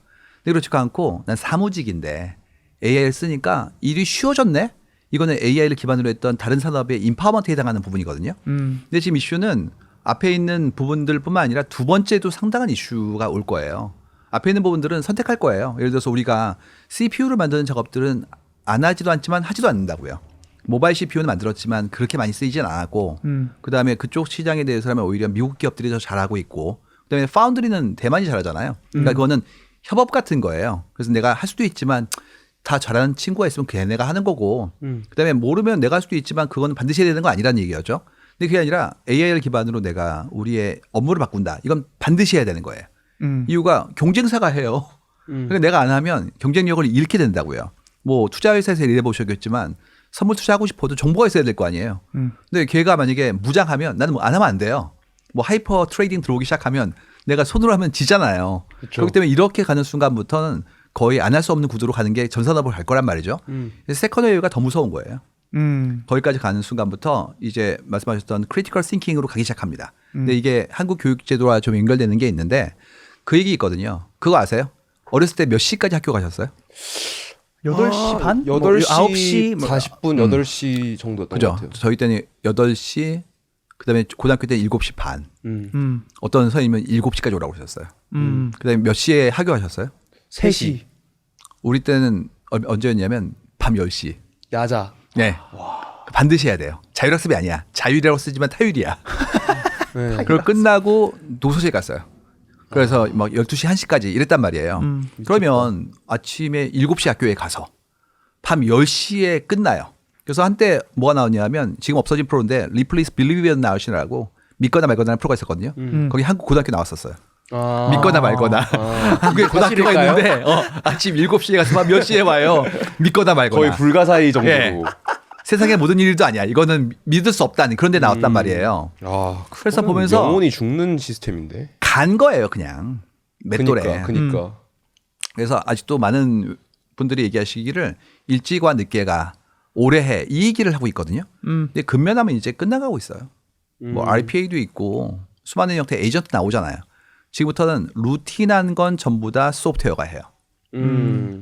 근데 그렇지 않고 난 사무직인데 AI를 쓰니까 일이 쉬워졌네. 이거는 AI를 기반으로 했던 다른 산업의 인파워먼트에 해당하는 부분이거든요. 근데 지금 이슈는 앞에 있는 부분들뿐만 아니라 두 번째도 상당한 이슈가 올 거예요. 앞에 있는 부분들은 선택할 거예요. 예를 들어서 우리가 CPU를 만드는 작업들은 안 하지도 않지만 하지도 않는다고요. 모바일 CPU는 만들었지만 그렇게 많이 쓰이진 않았고 그다음에 그쪽 시장에 대해서라면 오히려 미국 기업들이 더 잘하고 있고 그다음에 파운드리는 대만이 잘하잖아요. 그러니까 그거는 협업 같은 거예요. 그래서 내가 할 수도 있지만 다 잘하는 친구가 있으면 걔네가 하는 거고 그다음에 모르면 내가 할 수도 있지만 그건 반드시 해야 되는 건 아니라는 얘기였죠. 근데 그게 아니라 AI를 기반으로 내가 우리의 업무를 바꾼다. 이건 반드시 해야 되는 거예요. 이유가 경쟁사가 해요. 그러니까 내가 안 하면 경쟁력을 잃게 된다고요. 뭐 투자회사에서 일해보셨겠지만 선물 투자하고 싶어도 정보가 있어야 될 거 아니에요. 근데 걔가 만약에 무장하면 나는 뭐 안 하면 안 돼요. 뭐 하이퍼 트레이딩 들어오기 시작하면 내가 손으로 하면 지잖아요. 그쵸. 그렇기 때문에 이렇게 가는 순간부터는 거의 안 할 수 없는 구도로 가는 게 전산업으로 갈 거란 말이죠. 그래서 세컨 웨이브가 더 무서운 거예요. 거기까지 가는 순간부터 이제 말씀하셨던 크리티컬 싱킹으로 가기 시작합니다. 근데 이게 한국 교육 제도와 좀 연결되는 게 있는데 그 얘기 있거든요. 그거 아세요? 어렸을 때 몇 시까지 학교 가셨어요? 8시 반? 8시 9시 40분 8시 정도였던 것 그죠? 같아요. 저희 때는 8시 그다음에 고등학교 때 7시 반. 어떤 선생님은 7시까지 오라고 하셨어요. 그다음에 몇 시에 학교 가셨어요? 3시. 우리 때는 언제였냐면 밤 10시. 야자. 네. 반드시 해야 돼요. 자율학습이 아니야. 자율이라고 쓰지만 타율이야. 네. 그걸 끝나고 노소실 갔어요. 그래서 막 12시, 1시까지 이랬단 말이에요. 그러면 아침에 7시 학교에 가서 밤 10시에 끝나요. 그래서 한때 뭐가 나왔냐면 지금 없어진 프로인데 Replace Believe It or Not이라고 믿거나 말거나 프로가 있었거든요. 거기 한국 고등학교 나왔었어요. 아. 믿거나 말거나. 한국에 고등학교가 사실일까요? 있는데 아침 7시에 가서 밤 10시에 와요. 믿거나 말거나. 거의 불가사의 정도로. 예. 세상의 모든 일도 아니야. 이거는 믿을 수 없다는 그런 데 나왔단 말이에요. 아, 그래서 그거는 보면서 영혼이 죽는 시스템인데. 간 거예요, 그냥. 맷돌에. 그니까. 그래서 아직도 많은 분들이 얘기하시기를 일찍과 늦게가 오래 해. 이 얘기를 하고 있거든요. 근데 근면하면 이제 끝나가고 있어요. 뭐 RPA도 있고 수많은 형태의 에이전트 나오잖아요. 지금부터는 루틴한 건 전부 다 소프트웨어가 해요.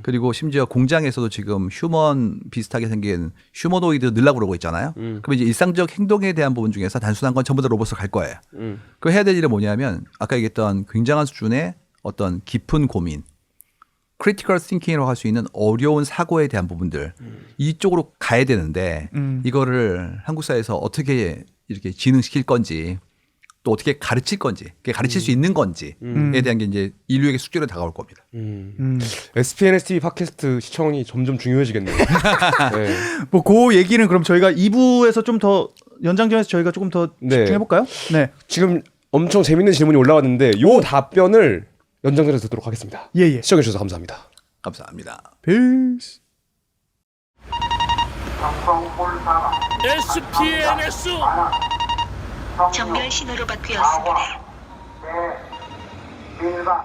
그리고 심지어 공장에서도 지금 휴먼 비슷하게 생긴 휴머노이드 넣으려고 그러고 있잖아요. 그럼 이제 일상적 행동에 대한 부분 중에서 단순한 건 전부 다 로봇으로 갈 거예요. 그 해야 될 일은 뭐냐면 아까 얘기했던 굉장한 수준의 어떤 깊은 고민, 크리티컬 싱킹이라고 할 수 있는 어려운 사고에 대한 부분들 이쪽으로 가야 되는데 이거를 한국 사회에서 어떻게 이렇게 진흥시킬 건지 또 어떻게 가르칠 건지, 가르칠 수 있는 건지에 대한 게 이제 인류에게 숙제로 다가올 겁니다. SPNS TV 팟캐스트 시청이 점점 중요해지겠네요. 네. 뭐 그 얘기는 그럼 저희가 2부에서 좀 더 연장전에서 저희가 조금 더 네. 집중해 볼까요? 네. 지금 엄청 재밌는 질문이 올라왔는데 요 답변을 연장전에서 듣도록 하겠습니다. 예, 예. 시청해 주셔서 감사합니다. 감사합니다. peace. SPNS 정렬 신호로 바뀌었습니다. 네, 1번